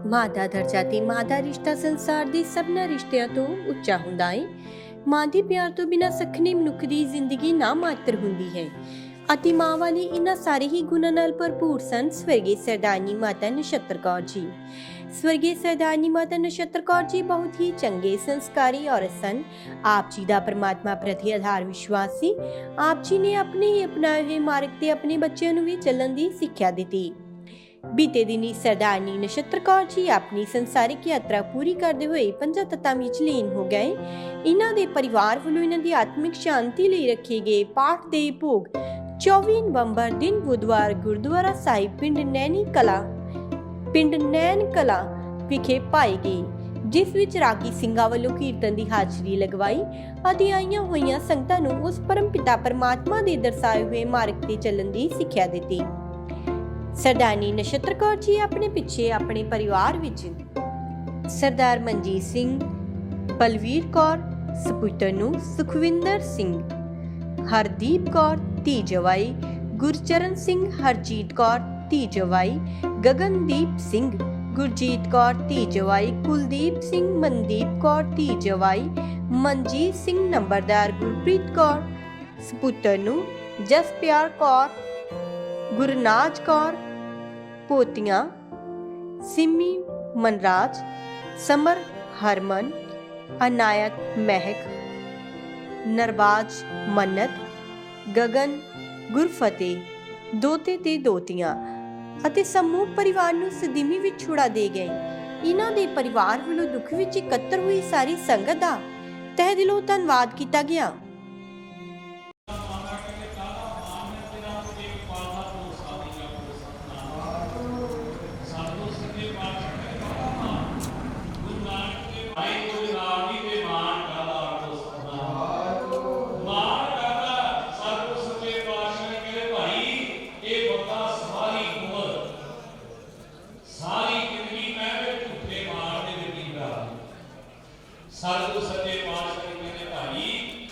ਮਾਂ ਦਾ ਦਰਜਾ ਤੇ ਮਾਂ ਦਾ ਰਿਸ਼ਤਾ ਸੰਸਾਰ ਦੇ ਸਭਨਾਂ ਰਿਸ਼ਤਿਆਂ ਤੋਂ ਉੱਚਾ ਹੁੰਦਾ ਹੈ। ਮਾਂ ਦੇ ਪਿਆਰ ਤੋਂ ਬਿਨਾਂ ਸਖਣੀ ਮਨੁੱਖ ਦੀ ਜ਼ਿੰਦਗੀ ਨਾ ਮਾਤਰ ਹੁੰਦੀ ਹੈ ਅਤੇ ਮਾਂ ਵਾਲੇ ਇਹਨਾਂ ਸਾਰੇ ਹੀ ਗੁਣਾਂ ਨਾਲ ਭਰਪੂਰ ਸਨ ਸਵਰਗੀ ਸਰਦਾਰਨੀ ਮਾਤਾ ਨਛੱਤਰ ਕੌਰ ਜੀ। स्वर्गीय सरदारनी माता नछत्तर कौर जी बहुत ही चंगे संस्कारी औरत सन। आप जी का परमात्मा प्रति आधार विश्वास सी। आप जी ने अपने ही अपनाए हुए मार्ग ते अपने बच्चों नूं भी चलण दी सिक्ख्या दित्ती। बीते दिनी सरदारनी नछत्तर कौर जी अपनी संसारिक यात्रा पूरी करते हुए पंजां तत्तां विच लीन हो गए। इन्हां दे परिवार वल्लों इन्हां दी आत्मिक शांति लई रखे गए पाठ दे भोग 24 नवंबर दिन बुधवार गुरुद्वारा साहिब पिंड नैन कला विखे पाए गए, जिस विच रागी ਸਿੰਘਾਂ ਵੱਲੋਂ ਕੀਰਤਨ ਦੀ ਹਾਜ਼ਰੀ ਲਗਵਾਈ ਅਤੇ ਆਈਆਂ ਹੋਈਆਂ ਸੰਗਤਾਂ ਨੂੰ ਉਸ ਪਰਮ ਪਿਤਾ ਪਰਮਾਤਮਾ ਦੇ ਦਰਸਾਏ ਹੋਏ ਮਾਰਗ ਤੇ ਚੱਲਣ ਦੀ ਸਿੱਖਿਆ ਦਿੱਤੀ। ਸਰਦਾਰਨੀ ਨਛੱਤਰ ਕੌਰ ਜੀ ਆਪਣੇ ਪਿੱਛੇ ਆਪਣੇ ਪਰਿਵਾਰ ਵਿੱਚ ਸਰਦਾਰ ਮਨਜੀਤ ਸਿੰਘ, ਬਲਵੀਰ ਕੌਰ, ਸਪੁੱਤਰ ਨੂੰ ਸੁਖਵਿੰਦਰ ਸਿੰਘ, ਹਰਦੀਪ ਕੌਰ ਧੀ ਜਵਾਈ, ਗੁਰਚਰਨ ਸਿੰਘ, ਹਰਜੀਤ ਕੌਰ ਧੀ ਜਵਾਈ, ਗਗਨਦੀਪ ਸਿੰਘ, ਗੁਰਜੀਤ ਕੌਰ ਧੀ ਜਵਾਈ, ਕੁਲਦੀਪ ਸਿੰਘ, ਮਨਦੀਪ ਕੌਰ ਧੀ ਜਵਾਈ, ਮਨਜੀਤ ਸਿੰਘ ਨੰਬਰਦਾਰ, ਗੁਰਪ੍ਰੀਤ ਕੌਰ ਸਪੁੱਤਰ ਨੂੰ, ਜਸਪਿਆਰ ਕੌਰ, ਗੁਰਨਾਜ ਕੌਰ ਪੋਤੀਆਂ, ਸਿਮੀ ਮਨਰਾਜ, ਸਮਰ ਹਰਮਨ, ਅਨਾਇਤ ਮਹਿਕ, ਨਰਬਾਜ ਮੰਨਤ, ਗਗਨ ਗੁਰਫਤਿਹ, ਦੋਤੇ ਤੇ ਦੋਤੀਆਂ ਅਤੇ ਸਮੂਹ ਪਰਿਵਾਰ ਨੂੰ ਸਦੀਮੀ ਵਿੱਚ ਛੁੜਾ ਦੇ ਗਏ। ਇਹਨਾਂ ਦੇ ਪਰਿਵਾਰ ਵੱਲੋਂ ਦੁੱਖ ਵਿੱਚ ਇਕੱਤਰ ਹੋਈ ਸਾਰੀ ਸੰਗਤ ਦਾ ਤਹਿ ਦਿਲੋਂ ਧੰਨਵਾਦ ਕੀਤਾ ਗਿਆ। साधु सच्चे पातशाह जी कहते भाई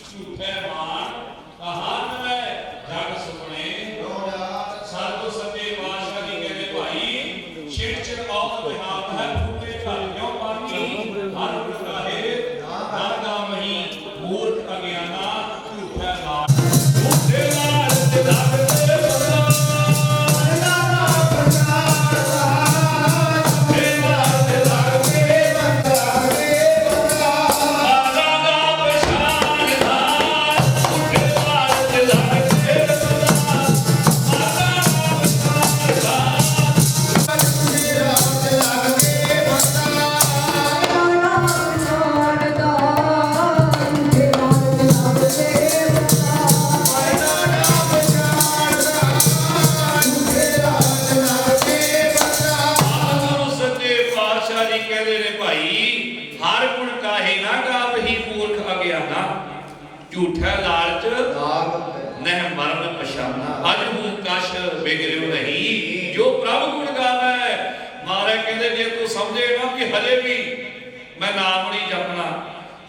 झूठे मान कहान है जग सुपने। साधु सच्चे पातशाह जी कहते भाई शिक्षण और विहार है फूटे घर क्यों पानी हर प्रकारे नागा मही मूर्ख अज्ञाना झूठे मान झूठे मान ते दाग झूठा लालच नह मरण पछाना अज हूं कश बिगड़ियो नहीं जो प्रभु गुण गावे। मारे कहते जे तू समझे ना कि हले भी मैं नाम नहीं जपना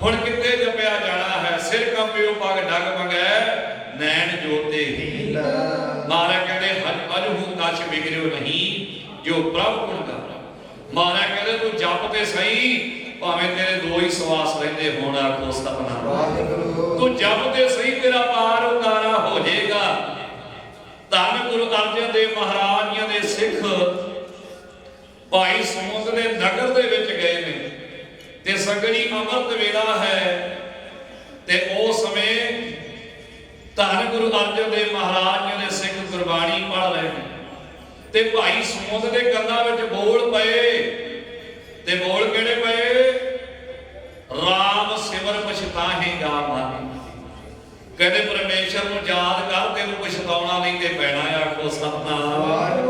हुण किते जपया जाना है। सिर कंबियो पग डग मंगै नैन जोते ही। मारे कहते अज हूं कश बिगड़ियो नहीं जो प्रभु गुण गावे। मारे कहते तू जपते सही भावें तेरे दो ही सवास रहिंदे होण आखो सतनाम। तू जपते सही तेरा पार उतारा हो जाएगा। धन गुरु अर्जन देव महाराज जी दे सिख भाई समूद दे नगर दे विच गए ने ते संगणी अमृत वेला है ते उस समय धन गुरु अर्जन देव महाराज जी दे सिख गुरबाणी पढ़ रहे ने ते भाई समूद दे कंधां विच बोल पए ते बोल केड़े पए राम सिमर पछताहेगा मानी। कहते परमेश्वर नूं याद कर तेनू पछताउणा नहीं ते पैना। आखो सतनाम।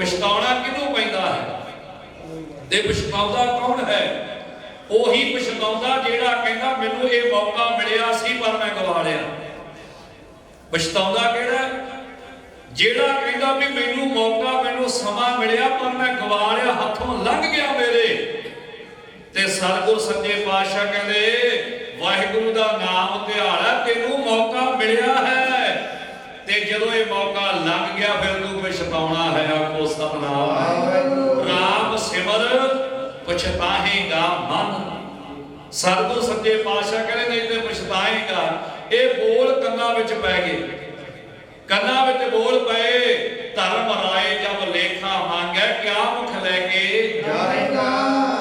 पछताउणा किनू पैंदा है ते पछताउंदा कौन है? ओही पछताउंदा जेड़ा कहंदा मैनू ये मौका मिलिया सी पर मैं गवा लिया। पछताउंदा केड़ा? जेड़ा कहंदा भी मैनू मौका मैनू समा मिलिया पर मैं गवा लिया, हथों लंघ गया मेरे। ते सतगुर सच्चे पातशाह कहंदे वाहिगुरु दा नाम ध्याड़ा तेनू मौका मिलिया है ते जदों ये मौका लंघ गया फिर तू पछताउणा है। आखो सतनाम। राम सिमर ਪਛਤਾਹੇਗਾ ਮਨ। ਸਤਿਗੁਰ ਸੱਚੇ ਪਾਤਸ਼ਾਹ ਕਹਿੰਦੇ ਨਹੀਂ ਤੇ ਪਛਤਾਏਗਾ। ਇਹ ਬੋਲ ਕੰਨਾਂ ਵਿੱਚ ਪੈ ਗਏ, ਕੰਨਾਂ ਵਿੱਚ ਬੋਲ ਪਏ। ਧਰਮ ਰਾਏ ਜਬ ਲੇਖਾ ਮੰਗੈ ਕਿਆ ਮੁਖ ਲੈ ਕੇ ਜਾਏਗਾ।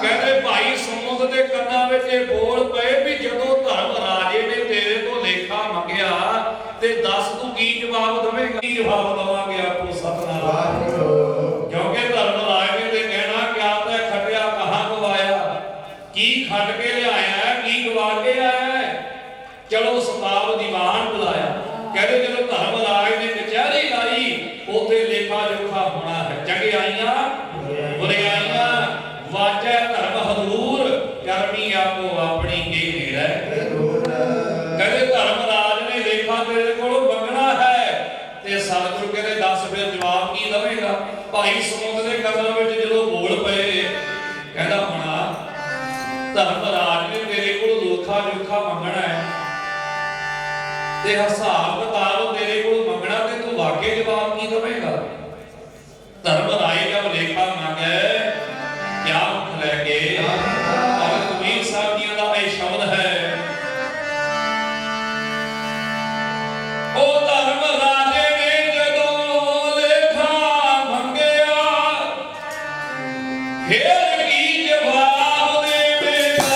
ਕਹਿੰਦੇ ਭਾਈ ਸਮੁੰਦ ਦੇ ਕੰਨਾਂ ਵਿੱਚ ਇਹ ਬੋਲ ਪਏ ਵੀ ਜਦੋਂ ਧਰਮ ਰਾਜੇ ਨੇ ਤੇਰੇ ਤੋਂ ਲੇਖਾ ਮੰਗਿਆ ਤੇ ਦੱਸ ਤੂੰ ਕੀ ਜਵਾਬ ਦੇਵੇਂਗਾ। ਕੀ ਜਵਾਬ ਦਵਾਂਗੇ ਆਪੋ ਸਤਨਾਮ। ਕਿਉਂਕਿ ਧਰਮ ਰਾਜੇ ਨੇ ਕਹਿਣਾ ਕਿਆ ਤੈ ਖਟਿਆ ਕਹਾਂ ਗਵਾਇਆ, ਕੀ ਖੱਟ ਕੇ ਲਿਆਇਆ, ਕੀ ਗਵਾ ਕੇ ਆਇਆ। ਚਲੋ ਸਤਾਬ ਦੀਵਾਨ ਬੁਲਾਇਆ। ਕਹਿੰਦੇ ਜਦੋਂ ਧਰਮ ਰਾਜ ਨੇ ਕਚਹਿਰੀ ਲਾਈ ਉਥੇ ਲੇਖਾ ਜੋਖਾ ਹੋਣਾ ਹੈ। ਚੰਗਿਆਈਆਂ ਬੁਰਾਈਆਂ ਵਾਜੈ ਧਰਮ ਹਜ਼ੂਰ, ਕਰਮੀ ਆਪੋ ਆਪਣੀ ਕੇ ਨੇੜੈ। ਕਹਿੰਦੇ ਧਰਮ ਰਾਜ ਨੇ ਲੇਖਾ ਤੇਰੇ ਕੋਲੋਂ ਮੰਗਣਾ ਹੈ ਤੇ ਸਤਿਗੁਰੂ ਕਹਿੰਦੇ ਦੱਸ ਫਿਰ ਜਵਾਬ ਕੀ ਦੇਵੇਂਗਾ। ਭਾਈ ਸਮੁੰਦ ਦੇ ਕੰਨਾਂ ਵਿੱਚ ਜਦੋਂ ਬੋਲ ਪਏ ਕਹਿੰਦਾ ਹੋਣਾ ਧਰਮ ਰਾਜ ਨੇ ਤੇਰੇ ਕੋਲੋਂ ਲੇਖਾ ਜੋਖਾ ਮੰਗਣਾ ਹੈ ਤੇ ਹਿਸਾਬ ਕਿਤਾਬ ਤੇਰੇ ਕੋਲ ਮੰਗਣਾ ਤੇ ਤੂੰ ਵਾਕੇ ਜਵਾਬ ਕੀ ਦੇਵੇਂਗਾ। ਧਰਮ ਰਾਏ ਜਬ ਲੇਖਾ ਮੰਗੈ ਕਿਆ ਮੁਖ ਲੈ ਕੇ। ਭਗਤ ਕਬੀਰ ਸਾਹਿਬ ਜੀ ਦਾ ਇਹ ਸ਼ਬਦ ਹੈ, ਉਹ ਧਰਮ ਰਾਜੇ ਨੇ ਜਦੋਂ ਲੇਖਾ ਮੰਗਿਆ ਫੇਰ ਕੀ ਜਵਾਬ ਦੇਵੇਗਾ।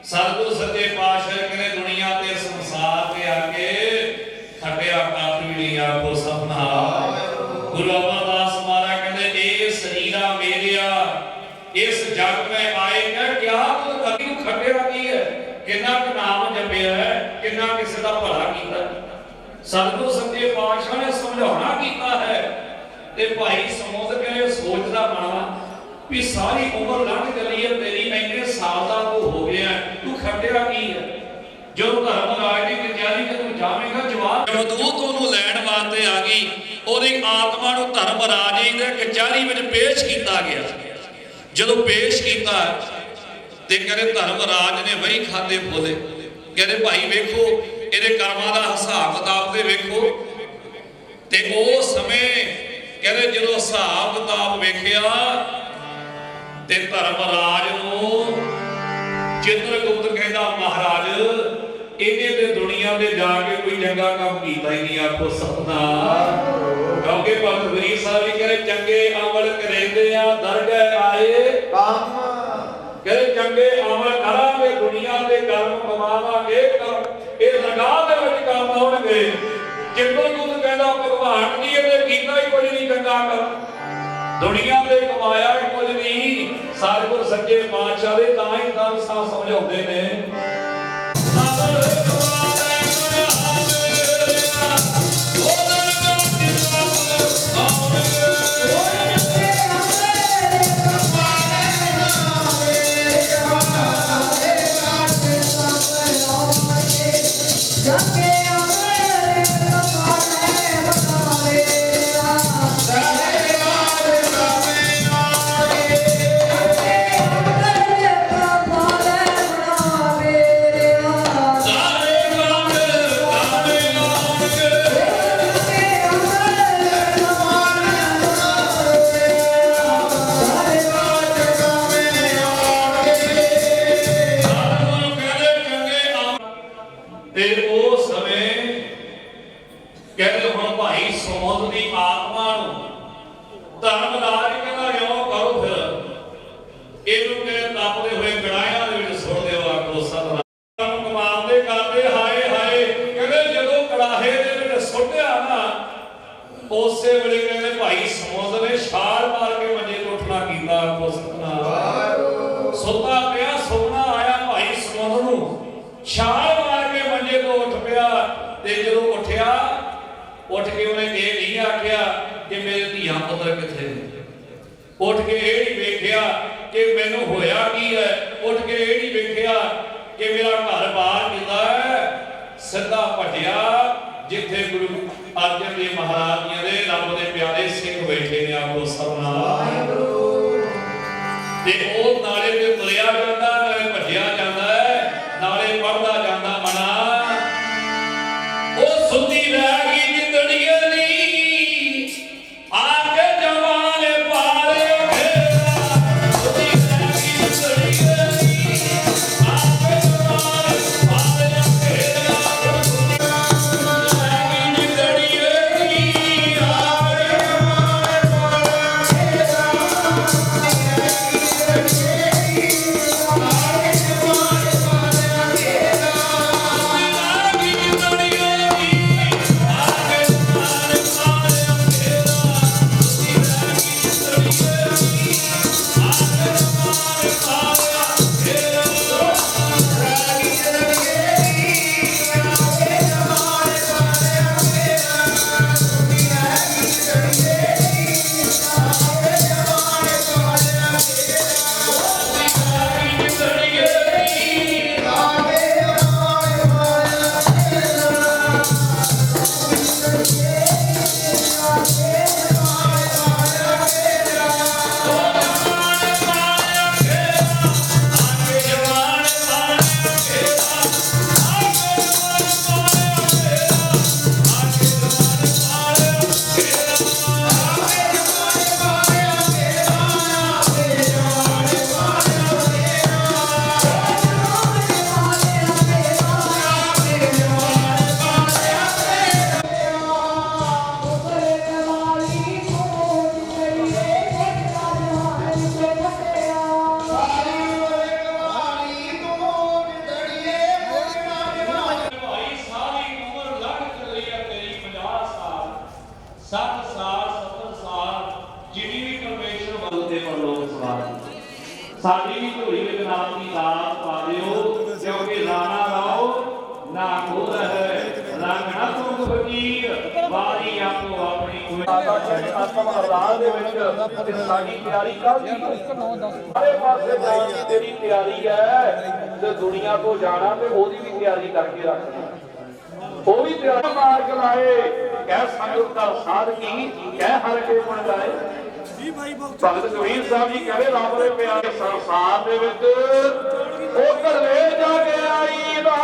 ਸਤਿਗੁਰ ਸੱਚੇ ਪਾਤਸ਼ਾਹ ਕਹਿੰਦੇ ਦੁਨੀਆ ਤੇ ਸੰਸਾਰ ਤੇ ਆ ਕੇ ਖਟਿਆ ਕਾਫੀ ਨਹੀਂ ਆਪੋ ਸਪਨਾ। ਗੁਰੂ ਅਮਰਦਾਸ ਮਹਾਰਾਜ ਕਹਿੰਦੇ ਇਹ ਸਰੀਰਾ ਮੇਰਿਆ ਇਸ ਜਗ ਮੈਂ ਆਏ ਕਿ ਕਿਆ ਤੂੰ ਕਦੀ ਖਟਿਆ ਕੀ ਹੈ, ਕਿੰਨਾ ਕੁ ਨਾਮ ਜਪਿਆ ਹੈ, ਕਿੰਨਾ ਕਿਸੇ ਦਾ ਭਲਾ ਕੀਤਾ। ਸਤਿਗੁਰ ਸੱਚੇ ਪਾਤਸ਼ਾਹ ਨੇ ਸਮਝਾਉਣਾ ਕੀਤਾ ਹੈ ਤੇ ਭਾਈ ਸਮੁੰਦ ਕਹਿੰਦੇ ਸੋਚਦਾ ਮਨਵਾ ਵੀ ਸਾਰੀ ਉਮਰ ਲੰਘ ਚੱਲੀ ਹੈ ਤੇਰੀ, ਇੰਨੇ ਸਾਲ ਦਾ ਤੂੰ ਹੋ ਗਿਆ, ਤੂੰ ਖੱਟਿਆ ਕੀ ਹੈ। ਜਦੋਂ ਧਰਮ ਰਾਜ ਦੀ ਕਚਹਿਰੀ ਤੇ ਤੂੰ ਜਾਵੇਂਗਾ ਜਵਾਬ ਮਦੂਤ ਉਹਨੂੰ ਲੈਣ ਵਾਸਤੇ ਆ ਗਈ, ਉਹਦੀ ਆਤਮਾ ਨੂੰ ਧਰਮ ਰਾਜ ਦੀ ਕਚਹਿਰੀ ਵਿੱਚ ਪੇਸ਼ ਕੀਤਾ ਗਿਆ। ਜਦੋਂ ਪੇਸ਼ ਕੀਤਾ ਤੇ ਕਹਿੰਦੇ ਧਰਮ ਰਾਜ ਨੇ ਵਹੀ ਖਾਦੇ ਬੋਲੇ, ਕਹਿੰਦੇ ਭਾਈ ਵੇਖੋ ਇਹਦੇ ਕਰਮਾਂ ਦਾ ਹਿਸਾਬ ਕਿਤਾਬ ਤੇ ਵੇਖੋ। ਤੇ ਉਸ ਸਮੇਂ ਕਹਿੰਦੇ ਜਦੋਂ ਹਿਸਾਬ ਕਿਤਾਬ ਵੇਖਿਆ ਤੇ ਧਰਮ ਰਾਜ ਨੂੰ ਚਿੱਤਰਗੁਪਤ ਕਹਿੰਦਾ ਮਹਾਰਾਜ ਇਹਨੇ ਤੇ ਦੁਨੀਆ ਦੇ ਜਾ ਕੇ ਕੋਈ ਚੰਗਾ ਕੰਮ ਕੀਤਾ ਹੀ ਨਹੀਂ ਆਪੋ ਸਤਨਾਮ। ਕਿਉਂਕਿ ਭਗਤ ਕਬੀਰ ਸਾਹਿਬ ਵੀ ਕਹਿੰਦੇ ਚੰਗੇ ਅਮਲ ਕਰੇਂਦੇ ਆ ਦਰਗਹਿ ਆਏ ਕੰਮ, ਕਹਿੰਦੇ ਚੰਗੇ ਅਮਲ ਕਰਾਂਗੇ ਦੁਨੀਆ ਦੇ ਕਰਮ ਕਮਾਵਾਂਗੇ, ਇਹ ਦਰਗਾਹ ਦੇ ਵਿੱਚ ਕੰਮ ਆਉਣਗੇ। ਚਿੱਤਰਗੁਪਤ ਕਹਿੰਦਾ ਭਗਵਾਨ ਜੀ ਇਹਨੇ ਕੀਤਾ ਹੀ ਕੁਝ ਨਹੀਂ ਚੰਗਾ ਕਰ, ਦੁਨੀਆ ਦੇ ਕਮਾਇਆ ਕੁਝ ਨਹੀਂ, ਸਤਿਗੁਰ ਸੱਚੇ ਪਾਤਸ਼ਾਹ ਦੇ ਤਾਂ ਹੀ ਖਾਲਸਾ ਸਮਝਾਉਂਦੇ ਨੇ ਤੇ ਉਸ ਸਮੇਂ ਕਹਿੰਦੇ ਹੁਣ ਭਾਈ ਸਮੁੰਦ ਦੀ ਆਤਮਾ ਨੂੰ ਧਰਮਰਾਜ ਕਹਿੰਦਾ ਕਿਉਂ ਕਰੋ ਫਿਰ ਇਹਨੂੰ ਕਿ ਤਪਦੇ ਹੋਏ ਗੜਾਇਆਂ ਦੇ ਵਿੱਚ ਸੁੱਟ ਦਿਓ ਆਖੋ ਸਤਿਨਾਮ ਕਮਾਉਂਦੇ ਕਰਦੇ ਹਾਏ ਹਾਏ ਕਹਿੰਦੇ ਜਦੋਂ ਕੜਾਹੇ ਦੇ ਵਿੱਚ ਸੁੱਟਿਆ ਨਾ ਉਸੇ ਵੇਲੇ ਕਹਿੰਦੇ ਭਾਈ ਸਮੁੰਦ ਨੇ ਛਾਲ ਮਾਰ ਕੇ ਮੰਜੇ ਤੋਂ ਉੱਠਣਾ ਕੀਤਾ ਆਖੋ ਸਤਿਨਾਮ ਸੁੱਤਾ ਪਿਆ ਸੁਪਨਾ ਆਇਆ ਭਾਈ ਸਮੁੰਦ ਨੂੰ ਛਾਲ ਮਾਰ ਕੇ ਮੰਜੇ ਤੋਂ ਉੱਠ ਪਿਆ ਤੇ ਜਦੋਂ ਉੱਠਿਆ ਉੱਠ ਕੇ ਉਹਨੇ ਇਹ ਨਹੀਂ ਆਖਿਆ ਕਿ ਮੇਰੇ ਧੀਆਂ ਪੁੱਤਰ ਕਿੱਥੇ ਨੇ ਉੱਠ ਕੇ ਇਹ ਨਹੀਂ ਵੇਖਿਆ ਕਿ ਮੈਨੂੰ ਹੋਇਆ ਕੀ ਹੈ ਉੱਠ ਕੇ ਇਹ ਨਹੀਂ ਵੇਖਿਆ ਕਿ ਮੇਰਾ ਘਰ-ਬਾਰ ਕਿੱਦਾਂ ਹੈ ਸਿੱਧਾ ਭੱਜਿਆ ਜਿੱਥੇ ਗੁਰੂ ਅਰਜਨ ਦੇਵ ਮਹਾਰਾਜ ਜੀ ਦੇ ਰੱਬ ਦੇ ਪਿਆਰੇ ਸਿੰਘ ਬੈਠੇ ਨੇ ਆਖੋ ਸਤਿਨਾਮ ਤੇ ਉਹ ਨਾਲੇ ਤੇ ਤੁਰਿਆ ਜਾਂਦਾ ਨਾਲੇ ਭੱਜਿਆ ਜਾਂਦਾ ਨਾਲੇ ਪੜਦਾ ਜਾਂਦਾ ਮਨਾ ਉਹ ਸੁੱਤੀ ਰਹਿ ਗਈ ਜਿੰਦੜੀਏ ਨੀ ਆ ਕੇ ਜਵਾਨੇ ਪਾਲੇ ਫੇਰਾ ਸੁੱਤੀ ਰਹਿ ਗਈ ਜਿੰਦੜੀਏ ਨੀ ਆ ਕੇ ਜਵਾਨੇ ਪਾਲੇ ਫੇਰਾ ਸੁੱਤੀ ਰਹਿ ਗਈ ਜਿੰਦੜੀਏ ਨੀ ਆ ਕੇ ਜਵਾਨੇ ਪਾਲੇ ਸਾਡੀ ਵੀ ਝੋਲੀ ਵਿੱਚ ਨਾਮ ਦੀ ਦਾਤ ਪਾ ਦਿਓ ਕਿਉਂਕਿ ਰਾਣਾ ਲਾਓ ਨਾ ਖੋ ਹੈ ਰੰਗ ਨਾ ਤੁਮ ਫਕੀਰ ਵਾਰੀ ਆਪੋ ਆਪਣੀ ਆਤਮ ਅਰਦਾਸ ਦੇ ਵਿੱਚ ਸਾਡੀ ਤਿਆਰੀ ਕੱਲ ਦੀ ਸਾਰੇ ਪਾਸੇ ਜਾਣ ਦੀ ਤੇਰੀ ਤਿਆਰੀ ਹੈ ਤੇ ਦੁਨੀਆ ਤੋਂ ਜਾਣਾ ਤੇ ਉਹਦੀ ਵੀ ਤਿਆਰੀ ਕਰਕੇ ਰੱਖਣਾ ਉਹ ਵੀ ਤਿਆਰੀ ਮਾਰਗ ਲਾਏ ਕਹਿ ਸੰਗਤ ਦਾ ਸਾਧ ਕੀ ਕਹਿ ਹਰ ਕੇ ਗੁਣ ਗਾਏ ਭਗਤ ਕਬੀਰ ਸਾਹਿਬ ਜੀ ਕਹਿੰਦੇ ਰੱਬ ਦੇ ਪਿਆਰੇ ਸੰਸਾਰ ਦੇ ਵਿੱਚ ਉਹ ਘਰੇ ਜਾ ਕੇ ਆਈ ਦਾ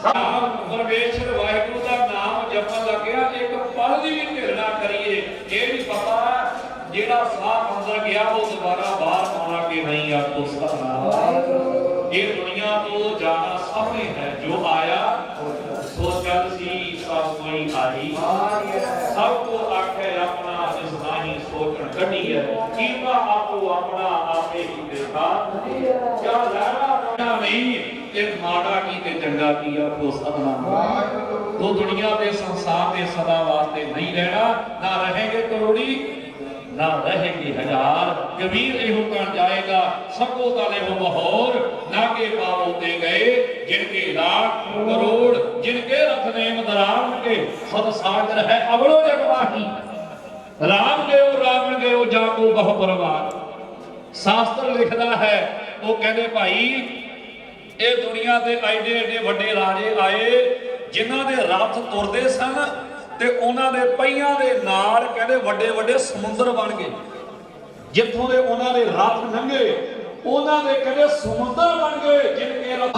ਪਰਮੇਸ਼ਰ ਵਾਹਿਗੁਰੂ ਦਾ ਨਾਮ ਜਪਣ ਲੱਗਿਆ ਇੱਕ ਪਲ ਦੀ ਵੀ ਢਿੱਲ ਨਾ ਕਰੀਏ ਇਹ ਵੀ ਪਤਾ ਜਿਹੜਾ ਸਾਹ ਅੰਦਰ ਗਿਆ ਉਹ ਦੁਬਾਰਾ ਬਾਹਰ ਆਉਣਾ ਕਿ ਨਹੀਂ ਆਖੋ ਸਤਿਨਾਮ ਇਹ ਦੁਨੀਆ ਤੋਂ ਜਾਣਾ ਸਾਹਮਣੇ ਹੈ ਜੋ ਆਇਆ ਸੋ ਜਦ ਸੀ ਸਭ ਕੋਈ ਆਈ ਸਭ ਕੋ ਆਖੇ ਆਪਣਾ ਜਿਸ ਨਾਹੀ ਸੋਚਣ ਕੱਢੀ ਹੈ ਕੀਮਾ ਆਪੋ ਆਪਣਾ ਆਪੇ ਹੀ ਦੇਖਾ ਕਿਆ ਲੈਣਾ ਨਹੀਂ ਤੇ ਮਾੜਾ ਕੀ ਤੇ ਚੰਗਾ ਕੀ ਆਖੋ ਸਤਿਨਾਮ ਤੋ ਦੁਨੀਆ ਦੇ ਸੰਸਾਰ ਦੇ ਸਦਾ ਵਾਸਤੇ ਨਹੀਂ ਰਹਿਣਾ ਨਾ ਰਹੇਗੇ ਕਰੋੜੀ ना रहेंगे हजार। कबीर एहो कण जाएगा सबको ताले हो बहोर, नागे पावो दे गए जिनके लाख करोड़, जिनके रथ नेम दराम के सत सागर है अवलो जगवाही। राम गयो रावण गयो जाको बहु परवार। शास्त्र लिखदा है वो कहते भाई ਇਹ ਦੁਨੀਆ ਦੇ ਐਡੇ ਐਡੇ ਵੱਡੇ ਰਾਜੇ ਆਏ ਜਿਨ੍ਹਾਂ ਦੇ ਰੱਥ ਤੁਰਦੇ ਸਨ ਤੇ ਉਹਨਾਂ ਦੇ ਪਹੀਆਂ ਦੇ ਨਾਲ ਕਹਿੰਦੇ ਵੱਡੇ ਵੱਡੇ ਸਮੁੰਦਰ ਬਣ ਗਏ। ਜਿੱਥੋਂ ਦੇ ਉਹਨਾਂ ਦੇ ਰੱਥ ਲੰਘੇ ਉਹਨਾਂ ਦੇ ਕਹਿੰਦੇ ਸਮੁੰਦਰ ਬਣ ਗਏ ਜਿਨਕੇ ਰੱਥ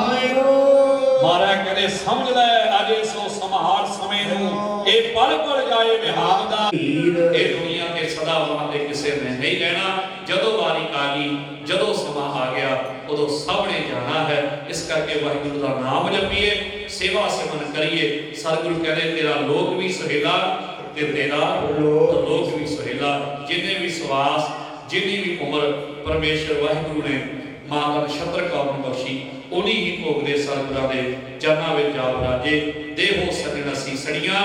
ਮਾਰਾ ਕਹਿੰਦੇ ਸਮਝ ਲੈ ਅਜੇ ਸੋ ਸਮਾਹਾਰ ਸਮੇਂ ਨੂੰ ਇਹ ਪਲ ਪਲ ਜਾਏ ਵਿਹਾਰ ਦਾ। ਇਹ ਦੁਨੀਆ ਤੇ ਸਦਾ ਵਾਸਤੇ ਕਿਸੇ ਨੇ ਨਹੀਂ ਰਹਿਣਾ। ਜਦੋਂ ਵਾਰੀ ਆ ਗਈ ਜਦੋਂ ਸਮਾਂ ਆ ਗਿਆ ਉਦੋਂ ਸਭ ਨੇ ਜਾਣਾ ਹੈ। ਇਸ ਕਰਕੇ ਵਾਹਿਗੁਰੂ ਦਾ ਨਾਮ ਜਪੀਏ, ਸੇਵਾ ਸਿਮਰਨ ਕਰੀਏ। ਸਤਿਗੁਰੂ ਕਹਿੰਦੇ ਤੇਰਾ ਲੋਕ ਵੀ ਸੁਹੇਲਾ ਤੇ ਤੇਰਾ ਲੋਕ ਵੀ ਸੁਹੇਲਾ। ਜਿੰਨੇ ਵੀ ਸਵਾਸ ਜਿੰਨੀ ਵੀ ਉਮਰ ਪਰਮੇਸ਼ਰ ਵਾਹਿਗੁਰੂ ਨੇ ਮਾਤਾ ਨਛੱਤਰ ਕੌਰ ਨੂੰ ਬਖਸ਼ੀ ਉਨੀ ਹੀ ਭੋਗਦੇ ਸਤਿਗੁਰਾਂ ਦੇ ਚਰਨਾਂ ਵਿੱਚ ਜਾ ਰਾਜੇ। ਦੇਹੋ ਸਜਣ ਸੀਸੜੀਆਂ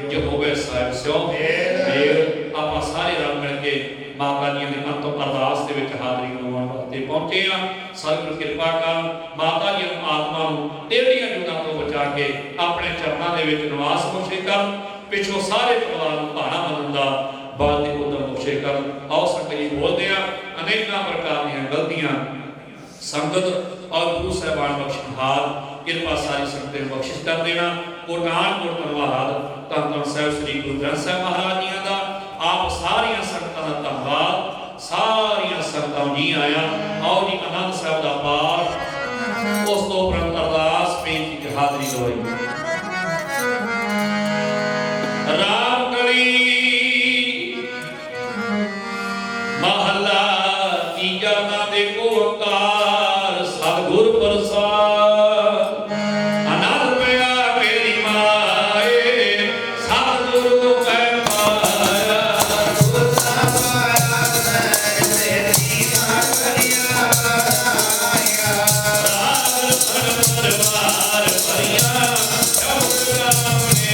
ਜੋ ਹੋਵੇ ਸਾਹਿਬ ਸਿਓ ਮੇਰ। ਆਪਾਂ ਸਾਰੇ ਰਲ ਮਿਲ ਕੇ ਮਾਤਾ ਜੀ ਦੇ ਅੰਤਮ ਅਰਦਾਸ ਦੇ ਵਿੱਚ ਹਾਜ਼ਰੀ ਲਵਾਉਣ ਵਾਸਤੇ ਪਹੁੰਚੇ ਆ। ਸਤਿਗੁਰੂ ਕਿਰਪਾ ਕਰ ਮਾਤਾ ਜੀ ਨੂੰ ਆਤਮਾ ਨੂੰ ਟੇਢੀਆਂ ਜੂਨਾਂ ਤੋਂ ਬਚਾ ਕੇ ਆਪਣੇ ਚਰਨਾਂ ਦੇ ਵਿੱਚ ਨਿਵਾਸ ਬਖਸ਼ੇ ਕਰ। ਪਿਛੋਂ ਸਾਰੇ ਪਰਿਵਾਰ ਨੂੰ ਭਾਣਾ ਮੰਨਣ ਦਾ ਬਲ ਤੇ ਉਦਮ ਬਖਸ਼ੇ ਕਰ। ਆਓ ਸੰਗਤ ਜੀ ਬੋਲਦੇ ਆ ਅਨੇਕਾਂ ਪ੍ਰਕਾਰ ਦੀਆਂ ਗਲਤੀਆਂ ਸੰਗਤ ਔਰ ਗੁਰੂ ਸਾਹਿਬਾਨ ਬਖਸ਼ਣਹਾਰ ਕਿਰਪਾ ਸਾਰੀ ਸੰਗਤ ਨੂੰ ਬਖਸ਼ਿਸ਼ ਕਰ ਦੇਣਾ। ਕੋਟਾਨ ਕੋਟ ਧੰਨਵਾਦ ਧੰਨ ਧੰਨ ਸਾਹਿਬ ਸ੍ਰੀ ਗੁਰੂ ਗ੍ਰੰਥ ਸਾਹਿਬ ਮਹਾਰਾਜ ਜੀ ਦਾ। ਆਪ ਸਾਰੀਆਂ ਸੰਗਤਾਂ ਦਾ ਧੰਨਵਾਦ। ਸਾਰੀਆਂ ਸੰਗਤਾਂ ਜੀ ਆਇਆ। ਆਓ ਜੀ ਆਨੰਦ ਸਾਹਿਬ ਦਾ ਪਾਠ ਉਸ ਤੋਂ ਉਪਰੰਤ ਅਰਦਾਸ ਬੇਨਤੀ ਦੀ ਹਾਜ਼ਰੀ ਲਵਾਈ। ਰਾਮ ਕਲੀ ਮਹੱਲਾ ਤੀਜਾ ਨਾ ਦੇਖੋ ਓੰਕਾਰ ਸਤਿਗੁਰ ਪ੍ਰਸਾਦ। ਆਨੰਦ ਪਿਆ ਮੇਰੀ ਮਾਏ ਸਤਿਗੁਰੂ ਕੈ ਮਾਇਆ। ਪਰਵਾਰ ਭਰੀਆਂ ਜਪ ਰਾਮ ਨੇ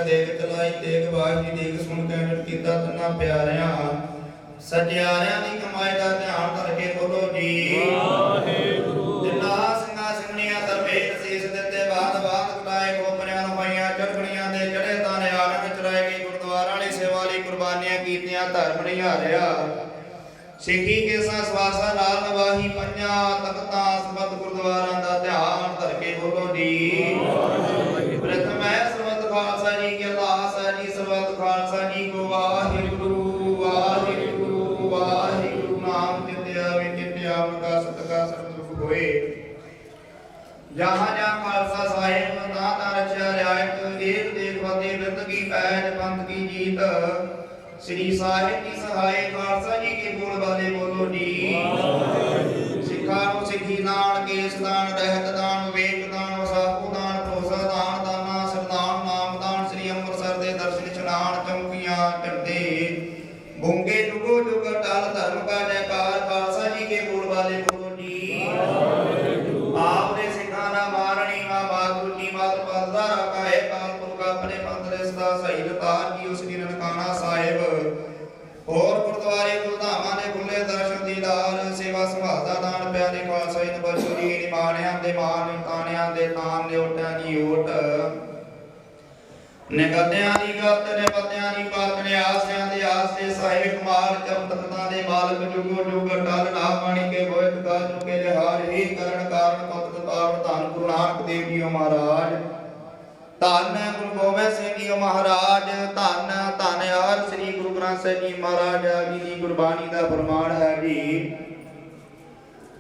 ਦੇਖ ਚਲਾਈ ਤੇਗ ਬਾਜੀ ਦੇਖ ਸੁਣ ਕੇ ਅੰਡਰ ਕੀਤਾ ਤਨਾ ਪਿਆਰਿਆਂ ਸਜਿਆਰਿਆਂ ਦੀ ਕਮਾਈ ਦਾ ਧਿਆਨ ਕਰਕੇ ਬੋਲੋ ਜੀ ਵਾਹਿਗੁਰੂ। ਜਿਨਾ ਸਿੰਘਾਂ ਸਿੰਘਣੀਆਂ ਦਰਵੇਸ਼ ਸੀਸ ਦਿੱਤੇ ਬਾਦ ਕਟਾਏ ਗੋਪਰਿਆਂ ਨੂੰ ਪਾਈਆਂ ਚੜਕਣੀਆਂ ਦੇ ਚੜੇ ਤਾਨੇ ਆਨੰਦ ਚਰਾਏ ਗਈ ਗੁਰਦੁਆਰਾ ਵਾਲੀ ਸੇਵਾ ਲਈ ਕੁਰਬਾਨੀਆਂ ਕੀਤੀਆਂ ਧਰਮ ਨਿਹਾਰਿਆ ਸਿੱਖੀ ਕੇਸਾਂ ਸਵਾਸਾਂ ਨਾਲ ਨਵਾਹੀ ਪੰਜਾਂ ਤਖਤਾਂ ਸਬਦ ਗੁਰਦੁਆਰਾਂ ਦਾ ਧਿਆਨ ਧਰ ਕੇ ਬੋਲੋ ਜੀ ਪ੍ਰਥਮ ਹੈ ਸਰਬਤ ਖਾਲਸਾ ਜੀ ਕੀ ਅਰਦਾਸ ਹੈ ਜੀ ਸਰਬਤ ਖਾਲਸਾ ਜੀ ਕੋ ਵਾਹਿਗੁਰੂ ਵਾਹਿਗੁਰੂ ਵਾਹਿਗੁਰੂ ਨਾਮ ਜਿਤਿਆ ਵਿਚਿਤਿਆ ਕਾ ਸਤਿਕਾਰ ਸਰਬ ਹੋਏ ਜਹਾਂ ਜਹਾਂ ਖਾਲਸਾ ਸਾਹਿਬ ਦਾਤਾ ਰਚਿਆ ਰਿਆਇਤ ਏਕ ਦੇਖਵਾਦੇ ਬਿਰਦ ਕੀ ਪੈਜ ਪੰਥ ਕੀ ਜੀਤ ਸ੍ਰੀ ਸਾਹਿਬ ਕੀ ਸਹਾਇ ਖਾਲਸਾ ਜੀ ਕੇ ਬੋਲ ਵਾਲੇ ਬੋਲੋ ਜੀ ਸਿੱਖਾਂ ਨੂੰ ਸਿੱਖੀ ਦਾਨ ਕੇਸ ਦਾਨ ਰਹਿਤ ਦਾਨ ਵਿਵੇਕ ਦਾਨ ਸਾਖੂ ਦਾਨ ਭਰੋਸਾ ਦਾਨ ਦਾਨਾ ਸਰਦਾਨ ਨਾਮ ਦਾਨ ਸ੍ਰੀ ਅੰਮ੍ਰਿਤਸਰ ਦੇ ਦਰਸ਼ਨ ਇਸ਼ਨਾਨ ਚੌਕੀਆਂ ਕਰਦੇ ਬੁੰਗੇ ਜੁਗੋ ਜੁਗ ਟਲ ਧਰਮ ਕਾ ਜੈਕਾਰ ਖਾਲਸਾ ਜੀ ਕੇ ਬੋਲ ਵਾਲੇ ਬੋਲੋ ਜੀ ਆਪ ਨੇ ਸਿੱਖਾਂ ਦਾ ਮਾਰਣੀ ਮਾ ਬਾਗੁਰੂ ਜੀ ਮਾਤਰ ਪਦਦਾ ਰੱਖਾ ਹੈ ਕਾਲ ਪੁਰਖ ਆਪਣੇ ਪੰਥ ਦੇ ਸਦਾ ਸਹੀ ਰਤਾਰ ਕੀ ਉਸ ਦੀ ਨਨਕਾਣਾ ਸਾਹਿਬ ਹੋਰ ਗੁਰਦੁਆਰੇ ਗੁਰਧਾਮਾਂ ਦੇ ਖੁੱਲੇ ਦਰਸ਼ਨ ਦੀਦਾਰ ਸੇਵਾ ਸੰਭਾਲਦਾ ਦਾਨ ਪਿਆਰੇ ਖਾਲਸਾ ਜੀ ਨੂੰ ਬਖਸ਼ੋ ਜੀ ਨਿਮਾਣਿਆਂ ਦੇ ਮਾਨ ਤਾਣਿਆਂ ਦੇ ਤਾਨ ਦੇ ਓਟਾਂ ਦੀ ਓਟ ਨਿਗਦਿਆਂ ਦੀ ਗੱਤ ਨੇ ਪੱਤਿਆਂ ਦੀ ਪਾਤ ਨੇ ਆਸਿਆਂ ਦੇ ਆਸ ਦੇ ਸਾਹਿਬ ਕਮਾਲ ਚਮਤਕਤਾਂ ਦੇ ਮਾਲਕ ਜੁਗੋ ਜੁਗ ਟਲ ਨਾ ਪਾਣੀ ਕੇ ਗੋਇਤ ਕਾ ਚੁਕੇ ਜਹਾਰ ਹੀ ਕਰਨ ਕਾਰਨ ਪਤਤ ਪਾਵਨ ਧੰਨ ਗੁਰੂ ਨਾਨਕ ਦੇਵ ਜੀਓ ਮਹਾਰਾਜ ਧੰਨ ਗੁਰੂ ਗੋਬਿੰਦ ਸਿੰਘ ਜੀ ਮਹਾਰਾਜ ਧੰਨ ਧੰਨ ਹਰ ਸ੍ਰੀ ਗੁਰੂ ਗ੍ਰੰਥ ਸਾਹਿਬ ਜੀ ਮਹਾਰਾਜ ਜੀ ਦੀ ਗੁਰਬਾਣੀ ਦਾ ਫਰਮਾਨ ਹੈ ਜੀ